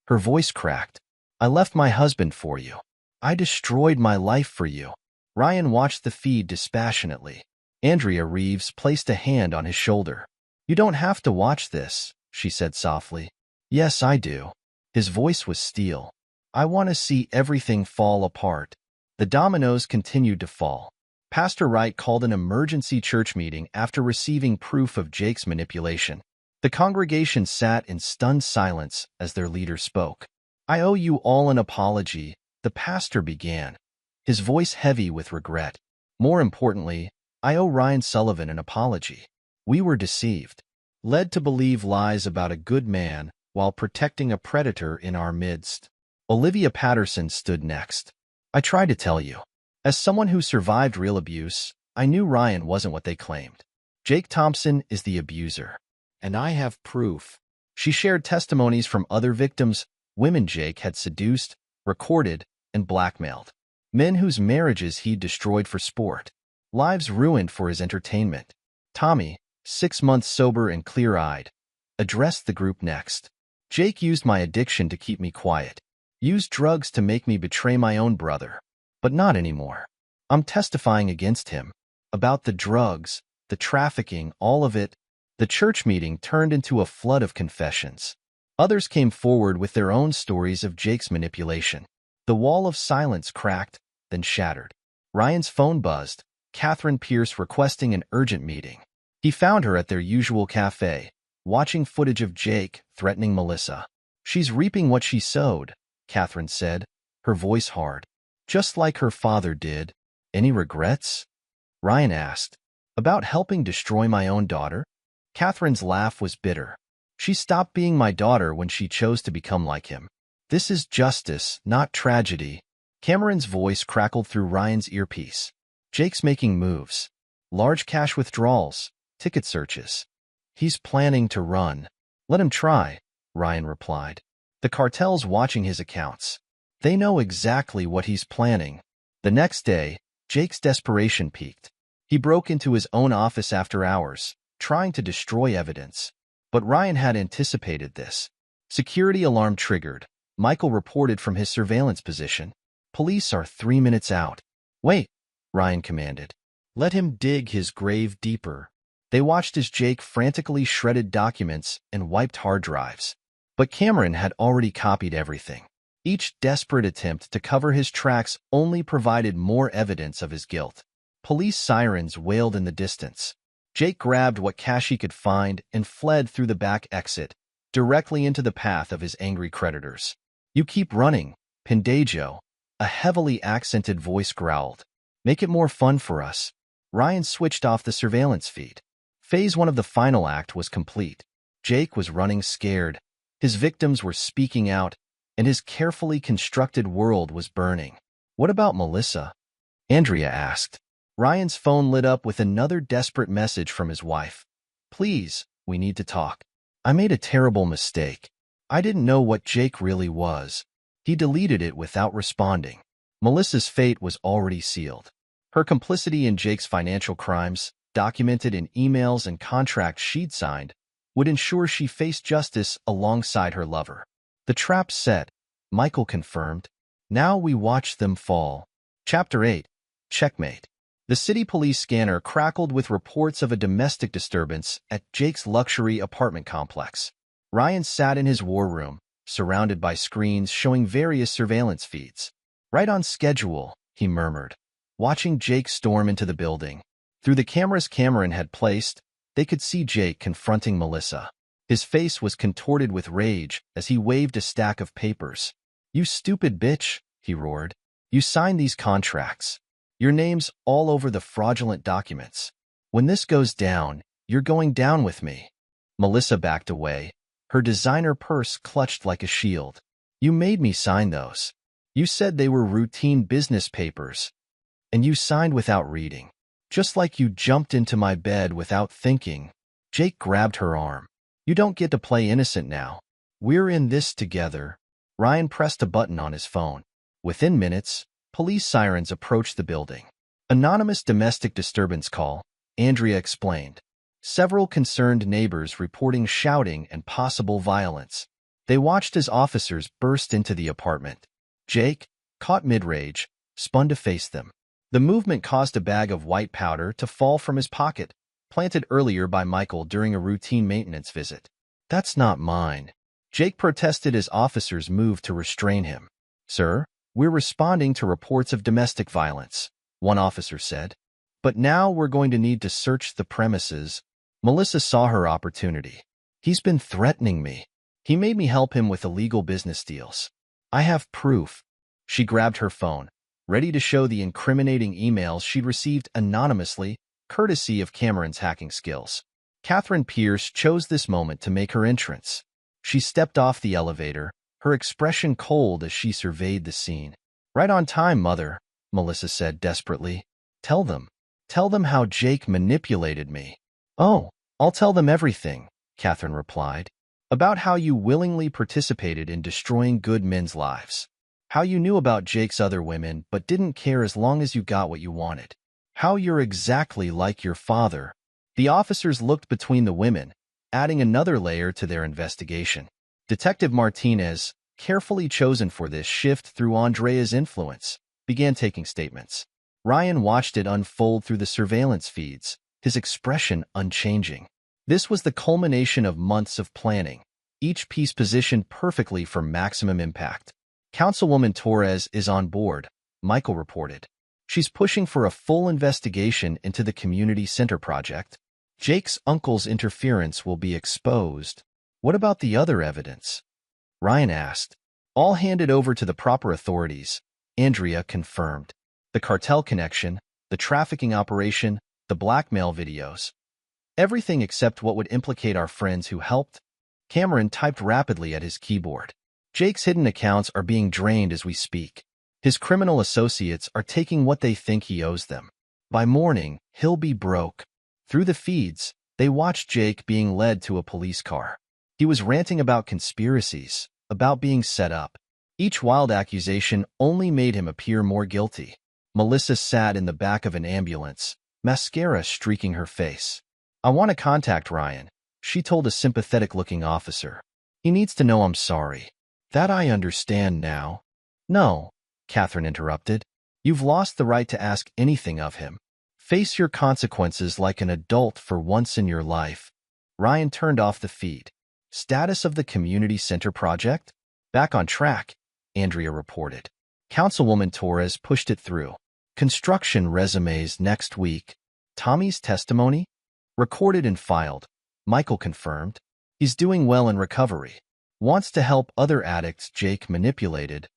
Her voice cracked. I left my husband for you. I destroyed my life for you. Ryan watched the feed dispassionately. Andrea Reeves placed a hand on his shoulder. "You don't have to watch this," she said softly. "Yes, I do." His voice was steel. "I want to see everything fall apart." The dominoes continued to fall. Pastor Wright called an emergency church meeting after receiving proof of Jake's manipulation. The congregation sat in stunned silence as their leader spoke. "I owe you all an apology," the pastor began, his voice heavy with regret. "More importantly, I owe Ryan Sullivan an apology. We were deceived, led to believe lies about a good man while protecting a predator in our midst." Olivia Patterson stood next. "I tried to tell you. As someone who survived real abuse, I knew Ryan wasn't what they claimed. Jake Thompson is the abuser. And I have proof." She shared testimonies from other victims, women Jake had seduced, recorded, and blackmailed. Men whose marriages he'd destroyed for sport. Lives ruined for his entertainment. Tommy, 6 months sober and clear-eyed, addressed the group next. "Jake used my addiction to keep me quiet. Used drugs to make me betray my own brother. But not anymore. I'm testifying against him. About the drugs, the trafficking, all of it." The church meeting turned into a flood of confessions. Others came forward with their own stories of Jake's manipulation. The wall of silence cracked, then shattered. Ryan's phone buzzed, Catherine Pierce requesting an urgent meeting. He found her at their usual cafe, watching footage of Jake threatening Melissa. "She's reaping what she sowed," Catherine said, her voice hard. "Just like her father did." "Any regrets?" Ryan asked. "About helping destroy my own daughter?" Catherine's laugh was bitter. "She stopped being my daughter when she chose to become like him. This is justice, not tragedy." Cameron's voice crackled through Ryan's earpiece. "Jake's making moves. Large cash withdrawals, ticket searches. He's planning to run." "Let him try," Ryan replied. "The cartel's watching his accounts. They know exactly what he's planning." The next day, Jake's desperation peaked. He broke into his own office after hours, trying to destroy evidence. But Ryan had anticipated this. Security alarm triggered. Michael reported from his surveillance position. "Police are 3 minutes out." "Wait," Ryan commanded. "Let him dig his grave deeper." They watched as Jake frantically shredded documents and wiped hard drives. But Cameron had already copied everything. Each desperate attempt to cover his tracks only provided more evidence of his guilt. Police sirens wailed in the distance. Jake grabbed what cash he could find and fled through the back exit, directly into the path of his angry creditors. "You keep running, Pendejo," a heavily accented voice growled. "Make it more fun for us." Ryan switched off the surveillance feed. Phase 1 of the final act was complete. Jake was running scared. His victims were speaking out, and his carefully constructed world was burning. "What about Melissa?" Andrea asked. Ryan's phone lit up with another desperate message from his wife. "Please, we need to talk. I made a terrible mistake. I didn't know what Jake really was." He deleted it without responding. Melissa's fate was already sealed. Her complicity in Jake's financial crimes, documented in emails and contracts she'd signed, would ensure she faced justice alongside her lover. "The trap's set," Michael confirmed. "Now we watch them fall." Chapter 8. Checkmate. The city police scanner crackled with reports of a domestic disturbance at Jake's luxury apartment complex. Ryan sat in his war room, surrounded by screens showing various surveillance feeds. "Right on schedule," he murmured, watching Jake storm into the building. Through the cameras Cameron had placed, they could see Jake confronting Melissa. His face was contorted with rage as he waved a stack of papers. "You stupid bitch," he roared. "You signed these contracts. Your name's all over the fraudulent documents. When this goes down, you're going down with me." Melissa backed away, her designer purse clutched like a shield. "You made me sign those. You said they were routine business papers. And you signed without reading. Just like you jumped into my bed without thinking." Jake grabbed her arm. "You don't get to play innocent now. We're in this together." Ryan pressed a button on his phone. Within minutes, police sirens approached the building. "Anonymous domestic disturbance call," Andrea explained. Several concerned neighbors reporting shouting and possible violence. They watched as officers burst into the apartment. Jake, caught mid-rage, spun to face them. The movement caused a bag of white powder to fall from his pocket, planted earlier by Michael during a routine maintenance visit. That's not mine. Jake protested as officers moved to restrain him. Sir, we're responding to reports of domestic violence, one officer said. But now we're going to need to search the premises. Melissa saw her opportunity. He's been threatening me. He made me help him with illegal business deals. I have proof. She grabbed her phone, ready to show the incriminating emails she'd received anonymously, courtesy of Cameron's hacking skills. Catherine Pierce chose this moment to make her entrance. She stepped off the elevator, her expression cold as she surveyed the scene. Right on time, Mother, Melissa said desperately. Tell them how Jake manipulated me. Oh, I'll tell them everything, Catherine replied. About how you willingly participated in destroying good men's lives. How you knew about Jake's other women but didn't care as long as you got what you wanted. How you're exactly like your father. The officers looked between the women, adding another layer to their investigation. Detective Martinez, carefully chosen for this shift through Andrea's influence, began taking statements. Ryan watched it unfold through the surveillance feeds, his expression unchanging. This was the culmination of months of planning, each piece positioned perfectly for maximum impact. Councilwoman Torres is on board, Michael reported. She's pushing for a full investigation into the community center project. Jake's uncle's interference will be exposed. What about the other evidence? Ryan asked. All handed over to the proper authorities, Andrea confirmed. The cartel connection, the trafficking operation, the blackmail videos. Everything except what would implicate our friends who helped. Cameron typed rapidly at his keyboard. Jake's hidden accounts are being drained as we speak. His criminal associates are taking what they think he owes them. By morning, he'll be broke. Through the feeds, they watched Jake being led to a police car. He was ranting about conspiracies, about being set up. Each wild accusation only made him appear more guilty. Melissa sat in the back of an ambulance, mascara streaking her face. I want to contact Ryan, she told a sympathetic-looking officer. He needs to know I'm sorry. That I understand now. No, Catherine interrupted. You've lost the right to ask anything of him. Face your consequences like an adult for once in your life. Ryan turned off the feed. Status of the community center project? Back on track, Andrea reported. Councilwoman Torres pushed it through. Construction resumes next week. Tommy's testimony? Recorded and filed, Michael confirmed. He's doing well in recovery. Wants to help other addicts Jake manipulated.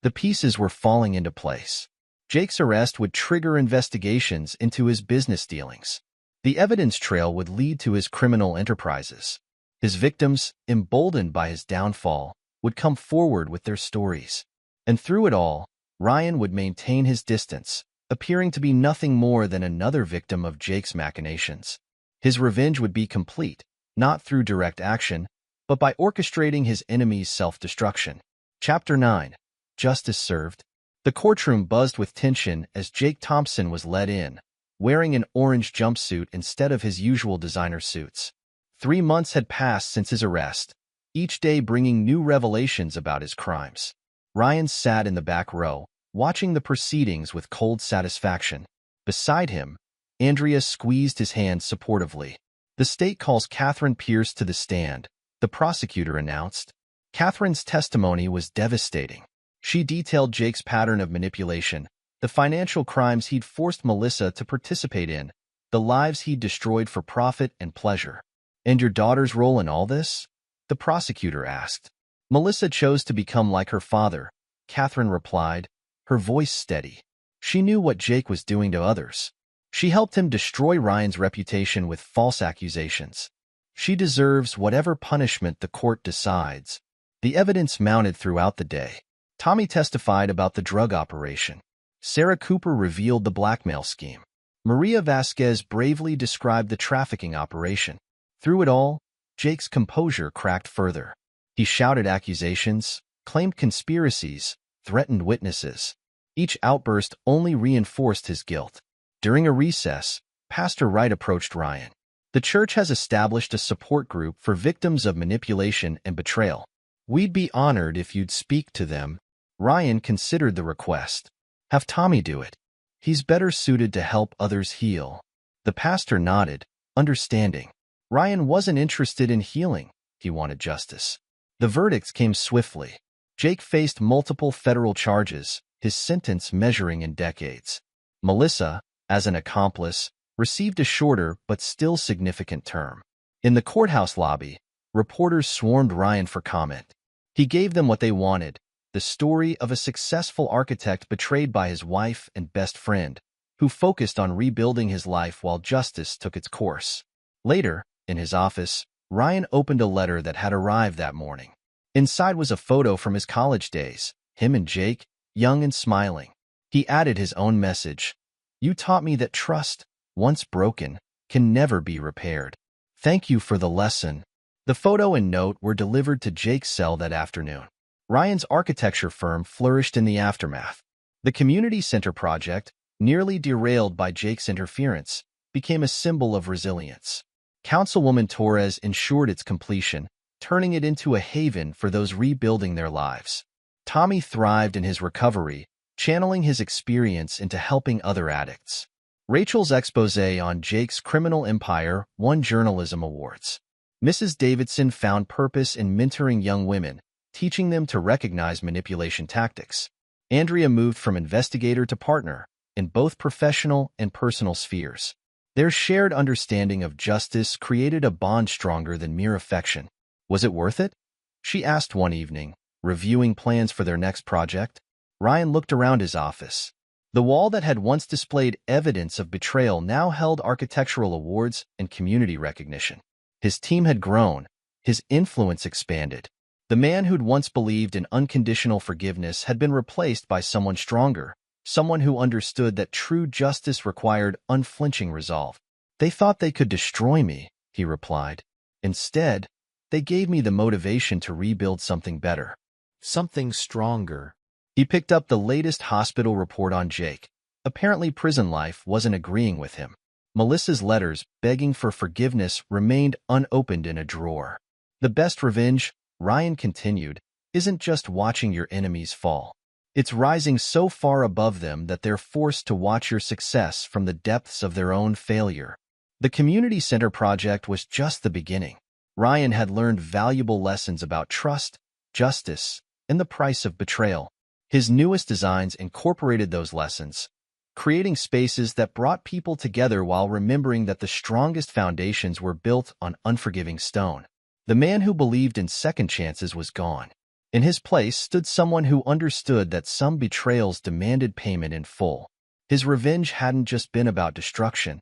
The pieces were falling into place. Jake's arrest would trigger investigations into his business dealings. The evidence trail would lead to his criminal enterprises. His victims, emboldened by his downfall, would come forward with their stories. And through it all, Ryan would maintain his distance, appearing to be nothing more than another victim of Jake's machinations. His revenge would be complete, not through direct action, but by orchestrating his enemy's self-destruction. Chapter 9. Justice Served. The courtroom buzzed with tension as Jake Thompson was led in, wearing an orange jumpsuit instead of his usual designer suits. 3 months had passed since his arrest, each day bringing new revelations about his crimes. Ryan sat in the back row, watching the proceedings with cold satisfaction. Beside him, Andrea squeezed his hand supportively. The state calls Catherine Pierce to the stand, the prosecutor announced. Catherine's testimony was devastating. She detailed Jake's pattern of manipulation, the financial crimes he'd forced Melissa to participate in, the lives he'd destroyed for profit and pleasure. And your daughter's role in all this? The prosecutor asked. Melissa chose to become like her father, Catherine replied, her voice steady. She knew what Jake was doing to others. She helped him destroy Ryan's reputation with false accusations. She deserves whatever punishment the court decides. The evidence mounted throughout the day. Tommy testified about the drug operation. Sarah Cooper revealed the blackmail scheme. Maria Vasquez bravely described the trafficking operation. Through it all, Jake's composure cracked further. He shouted accusations, claimed conspiracies, threatened witnesses. Each outburst only reinforced his guilt. During a recess, Pastor Wright approached Ryan. The church has established a support group for victims of manipulation and betrayal. We'd be honored if you'd speak to them. Ryan considered the request. Have Tommy do it. He's better suited to help others heal. The pastor nodded, understanding. Ryan wasn't interested in healing. He wanted justice. The verdicts came swiftly. Jake faced multiple federal charges, his sentence measuring in decades. Melissa, as an accomplice, received a shorter but still significant term. In the courthouse lobby, reporters swarmed Ryan for comment. He gave them what they wanted, the story of a successful architect betrayed by his wife and best friend, who focused on rebuilding his life while justice took its course. Later, in his office, Ryan opened a letter that had arrived that morning. Inside was a photo from his college days, him and Jake, young and smiling. He added his own message. "You taught me that trust, once broken, can never be repaired. Thank you for the lesson." The photo and note were delivered to Jake's cell that afternoon. Ryan's architecture firm flourished in the aftermath. The community center project, nearly derailed by Jake's interference, became a symbol of resilience. Councilwoman Torres ensured its completion, turning it into a haven for those rebuilding their lives. Tommy thrived in his recovery, channeling his experience into helping other addicts. Rachel's exposé on Jake's criminal empire won journalism awards. Mrs. Davidson found purpose in mentoring young women, teaching them to recognize manipulation tactics. Andrea moved from investigator to partner, in both professional and personal spheres. Their shared understanding of justice created a bond stronger than mere affection. Was it worth it? She asked one evening, reviewing plans for their next project. Ryan looked around his office. The wall that had once displayed evidence of betrayal now held architectural awards and community recognition. His team had grown, his influence expanded. The man who'd once believed in unconditional forgiveness had been replaced by someone stronger, someone who understood that true justice required unflinching resolve. "They thought they could destroy me," he replied. "Instead, they gave me the motivation to rebuild something better, something stronger." He picked up the latest hospital report on Jake. Apparently prison life wasn't agreeing with him. Melissa's letters begging for forgiveness remained unopened in a drawer. "The best revenge," Ryan continued, "isn't just watching your enemies fall. It's rising so far above them that they're forced to watch your success from the depths of their own failure." The community center project was just the beginning. Ryan had learned valuable lessons about trust, justice, and the price of betrayal. His newest designs incorporated those lessons, creating spaces that brought people together while remembering that the strongest foundations were built on unforgiving stone. The man who believed in second chances was gone. In his place stood someone who understood that some betrayals demanded payment in full. His revenge hadn't just been about destruction.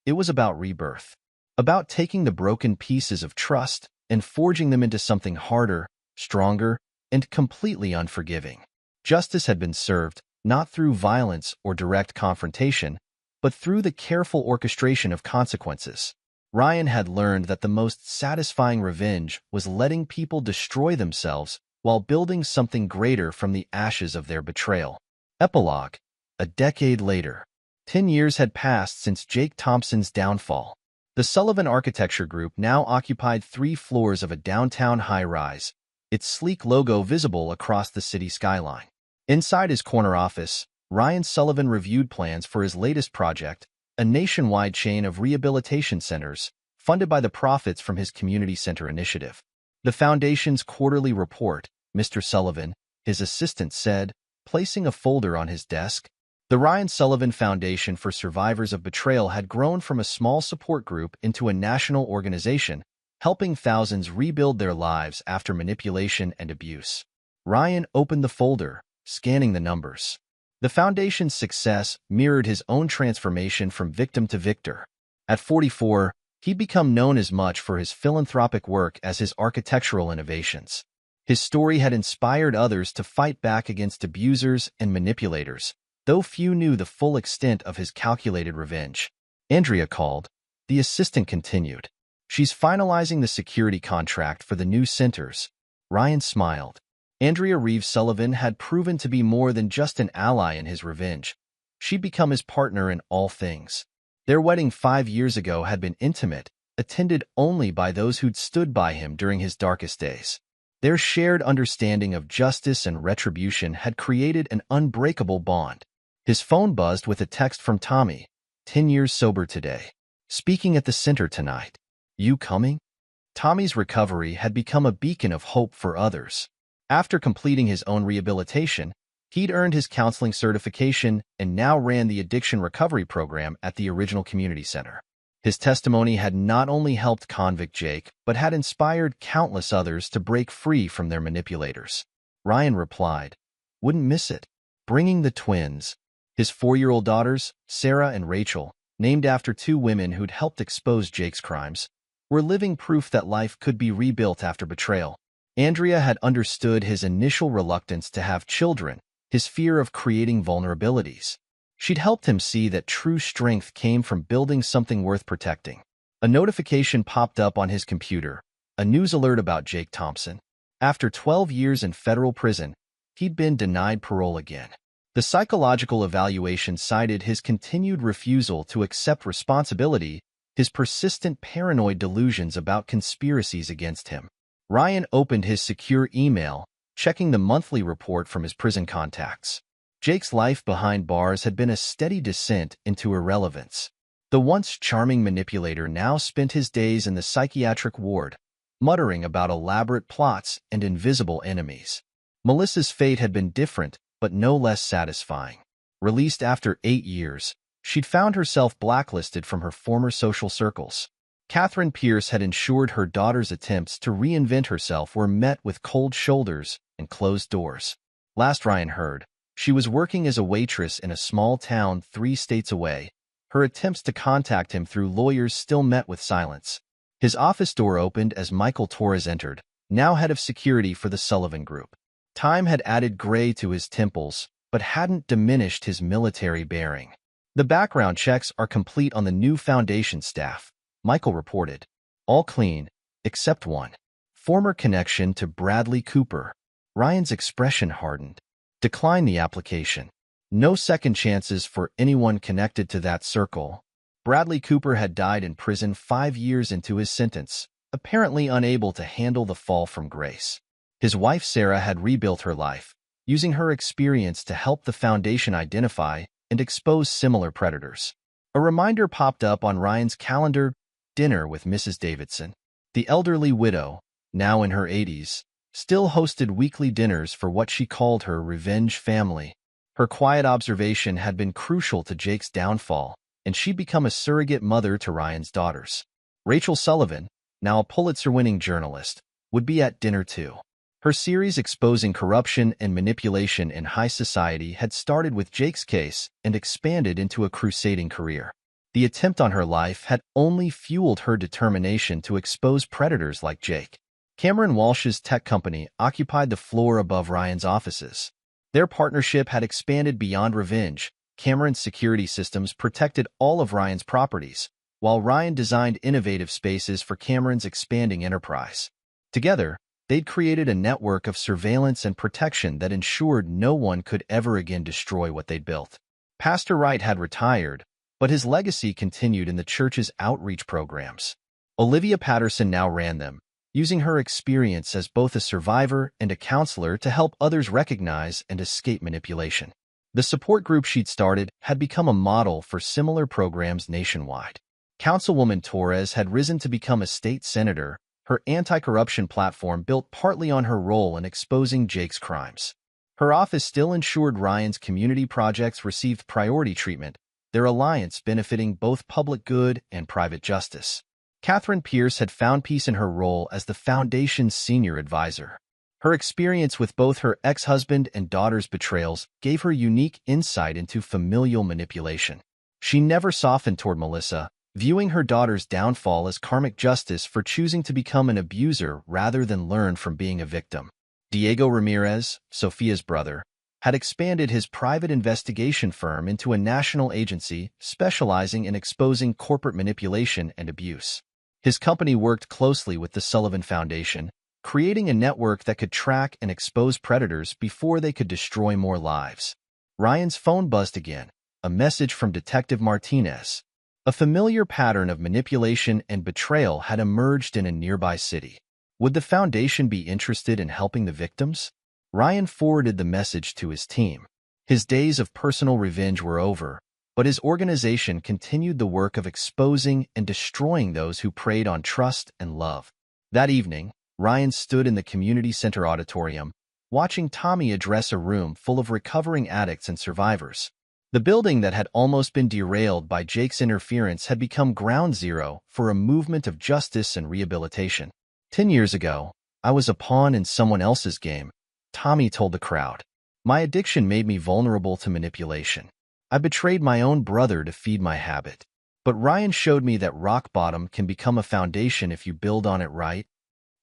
It was about rebirth, about taking the broken pieces of trust and forging them into something harder, stronger, and completely unforgiving. Justice had been served, not through violence or direct confrontation, but through the careful orchestration of consequences. Ryan had learned that the most satisfying revenge was letting people destroy themselves while building something greater from the ashes of their betrayal. Epilogue. A decade later. 10 years had passed since Jake Thompson's downfall. The Sullivan Architecture Group now occupied 3 floors of a downtown high-rise, its sleek logo visible across the city skyline. Inside his corner office, Ryan Sullivan reviewed plans for his latest project, a nationwide chain of rehabilitation centers, funded by the profits from his community center initiative. The foundation's quarterly report, Mr. Sullivan, his assistant said, placing a folder on his desk. The Ryan Sullivan Foundation for Survivors of Betrayal had grown from a small support group into a national organization, helping thousands rebuild their lives after manipulation and abuse. Ryan opened the folder, scanning the numbers. The foundation's success mirrored his own transformation from victim to victor. At 44, he'd become known as much for his philanthropic work as his architectural innovations. His story had inspired others to fight back against abusers and manipulators, though few knew the full extent of his calculated revenge. Andrea called. The assistant continued. "She's finalizing the security contract for the new centers." Ryan smiled. Andrea Reeves Sullivan had proven to be more than just an ally in his revenge. She'd become his partner in all things. Their wedding 5 years ago had been intimate, attended only by those who'd stood by him during his darkest days. Their shared understanding of justice and retribution had created an unbreakable bond. His phone buzzed with a text from Tommy, 10 years sober today. Speaking at the center tonight. You coming? Tommy's recovery had become a beacon of hope for others. After completing his own rehabilitation, he'd earned his counseling certification and now ran the addiction recovery program at the original community center. His testimony had not only helped convict Jake, but had inspired countless others to break free from their manipulators. Ryan replied, "Wouldn't miss it." Bringing the twins, his 4-year-old daughters, Sarah and Rachel, named after two women who'd helped expose Jake's crimes, were living proof that life could be rebuilt after betrayal. Andrea had understood his initial reluctance to have children, his fear of creating vulnerabilities. She'd helped him see that true strength came from building something worth protecting. A notification popped up on his computer, a news alert about Jake Thompson. After 12 years in federal prison, he'd been denied parole again. The psychological evaluation cited his continued refusal to accept responsibility, his persistent paranoid delusions about conspiracies against him. Ryan opened his secure email, checking the monthly report from his prison contacts. Jake's life behind bars had been a steady descent into irrelevance. The once charming manipulator now spent his days in the psychiatric ward, muttering about elaborate plots and invisible enemies. Melissa's fate had been different, but no less satisfying. Released after 8 years, she'd found herself blacklisted from her former social circles. Catherine Pierce had ensured her daughter's attempts to reinvent herself were met with cold shoulders and closed doors. Last Ryan heard, she was working as a waitress in a small town 3 states away. Her attempts to contact him through lawyers still met with silence. His office door opened as Michael Torres entered, now head of security for the Sullivan Group. Time had added gray to his temples, but hadn't diminished his military bearing. The background checks are complete on the new foundation staff, Michael reported. All clean, except one. Former connection to Bradley Cooper. Ryan's expression hardened. Decline the application. No second chances for anyone connected to that circle. Bradley Cooper had died in prison 5 years into his sentence, apparently unable to handle the fall from grace. His wife Sarah had rebuilt her life, using her experience to help the foundation identify and expose similar predators. A reminder popped up on Ryan's calendar: dinner with Mrs. Davidson. The elderly widow, now in her 80s, still hosted weekly dinners for what she called her revenge family. Her quiet observation had been crucial to Jake's downfall, and she'd become a surrogate mother to Ryan's daughters. Rachel Sullivan, now a Pulitzer-winning journalist, would be at dinner too. Her series exposing corruption and manipulation in high society had started with Jake's case and expanded into a crusading career. The attempt on her life had only fueled her determination to expose predators like Jake. Cameron Walsh's tech company occupied the floor above Ryan's offices. Their partnership had expanded beyond revenge. Cameron's security systems protected all of Ryan's properties, while Ryan designed innovative spaces for Cameron's expanding enterprise. Together, they'd created a network of surveillance and protection that ensured no one could ever again destroy what they'd built. Pastor Wright had retired, but his legacy continued in the church's outreach programs. Olivia Patterson now ran them, using her experience as both a survivor and a counselor to help others recognize and escape manipulation. The support group she'd started had become a model for similar programs nationwide. Councilwoman Torres had risen to become a state senator, her anti-corruption platform built partly on her role in exposing Jake's crimes. Her office still ensured Ryan's community projects received priority treatment, their alliance benefiting both public good and private justice. Catherine Pierce had found peace in her role as the foundation's senior advisor. Her experience with both her ex-husband and daughter's betrayals gave her unique insight into familial manipulation. She never softened toward Melissa, viewing her daughter's downfall as karmic justice for choosing to become an abuser rather than learn from being a victim. Diego Ramirez, Sophia's brother, had expanded his private investigation firm into a national agency specializing in exposing corporate manipulation and abuse. His company worked closely with the Sullivan Foundation, creating a network that could track and expose predators before they could destroy more lives. Ryan's phone buzzed again, a message from Detective Martinez. A familiar pattern of manipulation and betrayal had emerged in a nearby city. Would the Foundation be interested in helping the victims? Ryan forwarded the message to his team. His days of personal revenge were over, but his organization continued the work of exposing and destroying those who preyed on trust and love. That evening, Ryan stood in the community center auditorium, watching Tommy address a room full of recovering addicts and survivors. The building that had almost been derailed by Jake's interference had become ground zero for a movement of justice and rehabilitation. 10 years ago, I was a pawn in someone else's game, Tommy told the crowd. My addiction made me vulnerable to manipulation. I betrayed my own brother to feed my habit. But Ryan showed me that rock bottom can become a foundation if you build on it right.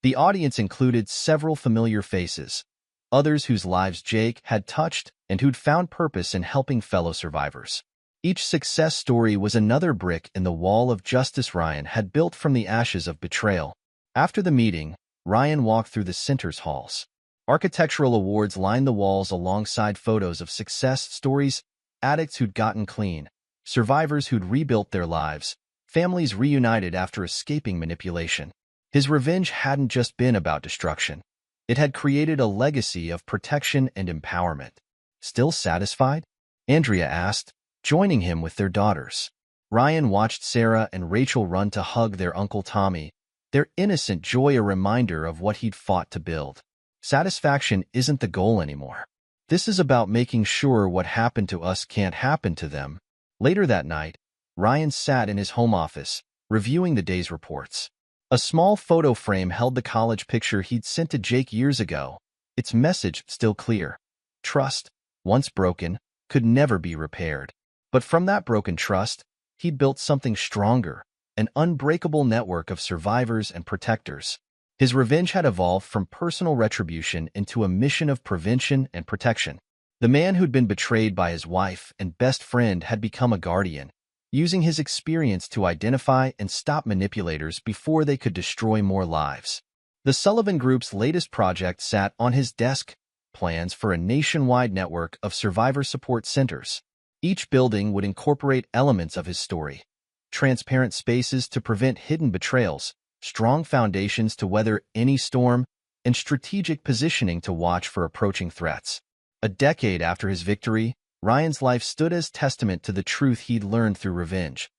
The audience included several familiar faces, others whose lives Jake had touched and who'd found purpose in helping fellow survivors. Each success story was another brick in the wall of justice Ryan had built from the ashes of betrayal. After the meeting, Ryan walked through the center's halls. Architectural awards lined the walls alongside photos of success stories, addicts who'd gotten clean, survivors who'd rebuilt their lives, families reunited after escaping manipulation. His revenge hadn't just been about destruction. It had created a legacy of protection and empowerment. Still satisfied? Andrea asked, joining him with their daughters. Ryan watched Sarah and Rachel run to hug their Uncle Tommy, their innocent joy a reminder of what he'd fought to build. Satisfaction isn't the goal anymore. This is about making sure what happened to us can't happen to them. Later that night, Ryan sat in his home office, reviewing the day's reports. A small photo frame held the college picture he'd sent to Jake years ago, its message still clear. Trust, once broken, could never be repaired. But from that broken trust, he'd built something stronger, an unbreakable network of survivors and protectors. His revenge had evolved from personal retribution into a mission of prevention and protection. The man who'd been betrayed by his wife and best friend had become a guardian, using his experience to identify and stop manipulators before they could destroy more lives. The Sullivan Group's latest project sat on his desk, plans for a nationwide network of survivor support centers. Each building would incorporate elements of his story: transparent spaces to prevent hidden betrayals, strong foundations to weather any storm, and strategic positioning to watch for approaching threats. A decade after his victory, Ryan's life stood as testament to the truth he'd learned through revenge.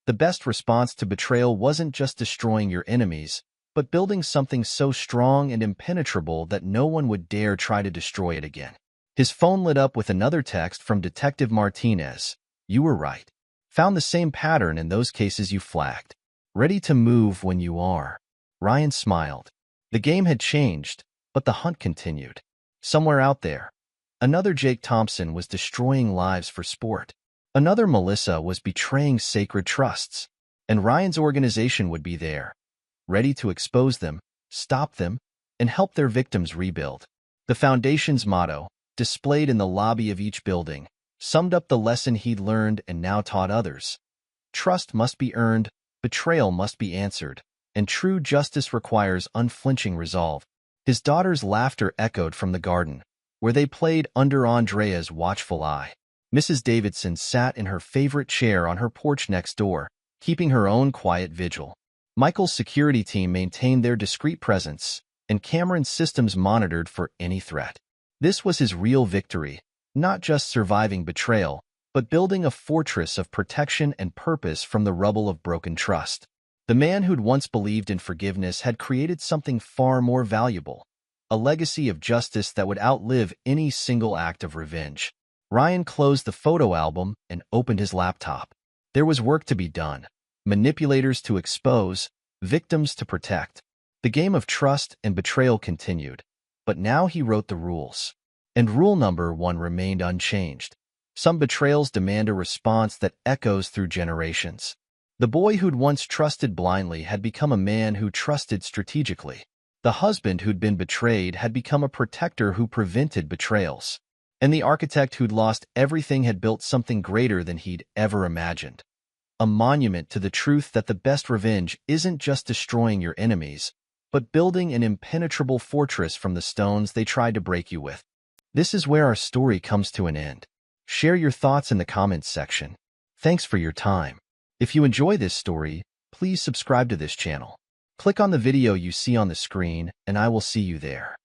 The best response to betrayal wasn't just destroying your enemies, but building something so strong and impenetrable that no one would dare try to destroy it again. His phone lit up with another text from Detective Martinez. You were right. Found the same pattern in those cases you flagged. Ready to move when you are. Ryan smiled. The game had changed, but the hunt continued. Somewhere out there, another Jake Thompson was destroying lives for sport. Another Melissa was betraying sacred trusts. And Ryan's organization would be there, ready to expose them, stop them, and help their victims rebuild. The Foundation's motto, displayed in the lobby of each building, summed up the lesson he'd learned and now taught others. Trust must be earned, betrayal must be answered, and true justice requires unflinching resolve. His daughter's laughter echoed from the garden, where they played under Andrea's watchful eye. Mrs. Davidson sat in her favorite chair on her porch next door, keeping her own quiet vigil. Michael's security team maintained their discreet presence, and Cameron's systems monitored for any threat. This was his real victory, not just surviving betrayal, but building a fortress of protection and purpose from the rubble of broken trust. The man who'd once believed in forgiveness had created something far more valuable, a legacy of justice that would outlive any single act of revenge. Ryan closed the photo album and opened his laptop. There was work to be done, manipulators to expose, victims to protect. The game of trust and betrayal continued, but now he wrote the rules. And rule number 1 remained unchanged. Some betrayals demand a response that echoes through generations. The boy who'd once trusted blindly had become a man who trusted strategically. The husband who'd been betrayed had become a protector who prevented betrayals. And the architect who'd lost everything had built something greater than he'd ever imagined. A monument to the truth that the best revenge isn't just destroying your enemies, but building an impenetrable fortress from the stones they tried to break you with. This is where our story comes to an end. Share your thoughts in the comments section. Thanks for your time. If you enjoy this story, please subscribe to this channel. Click on the video you see on the screen, and I will see you there.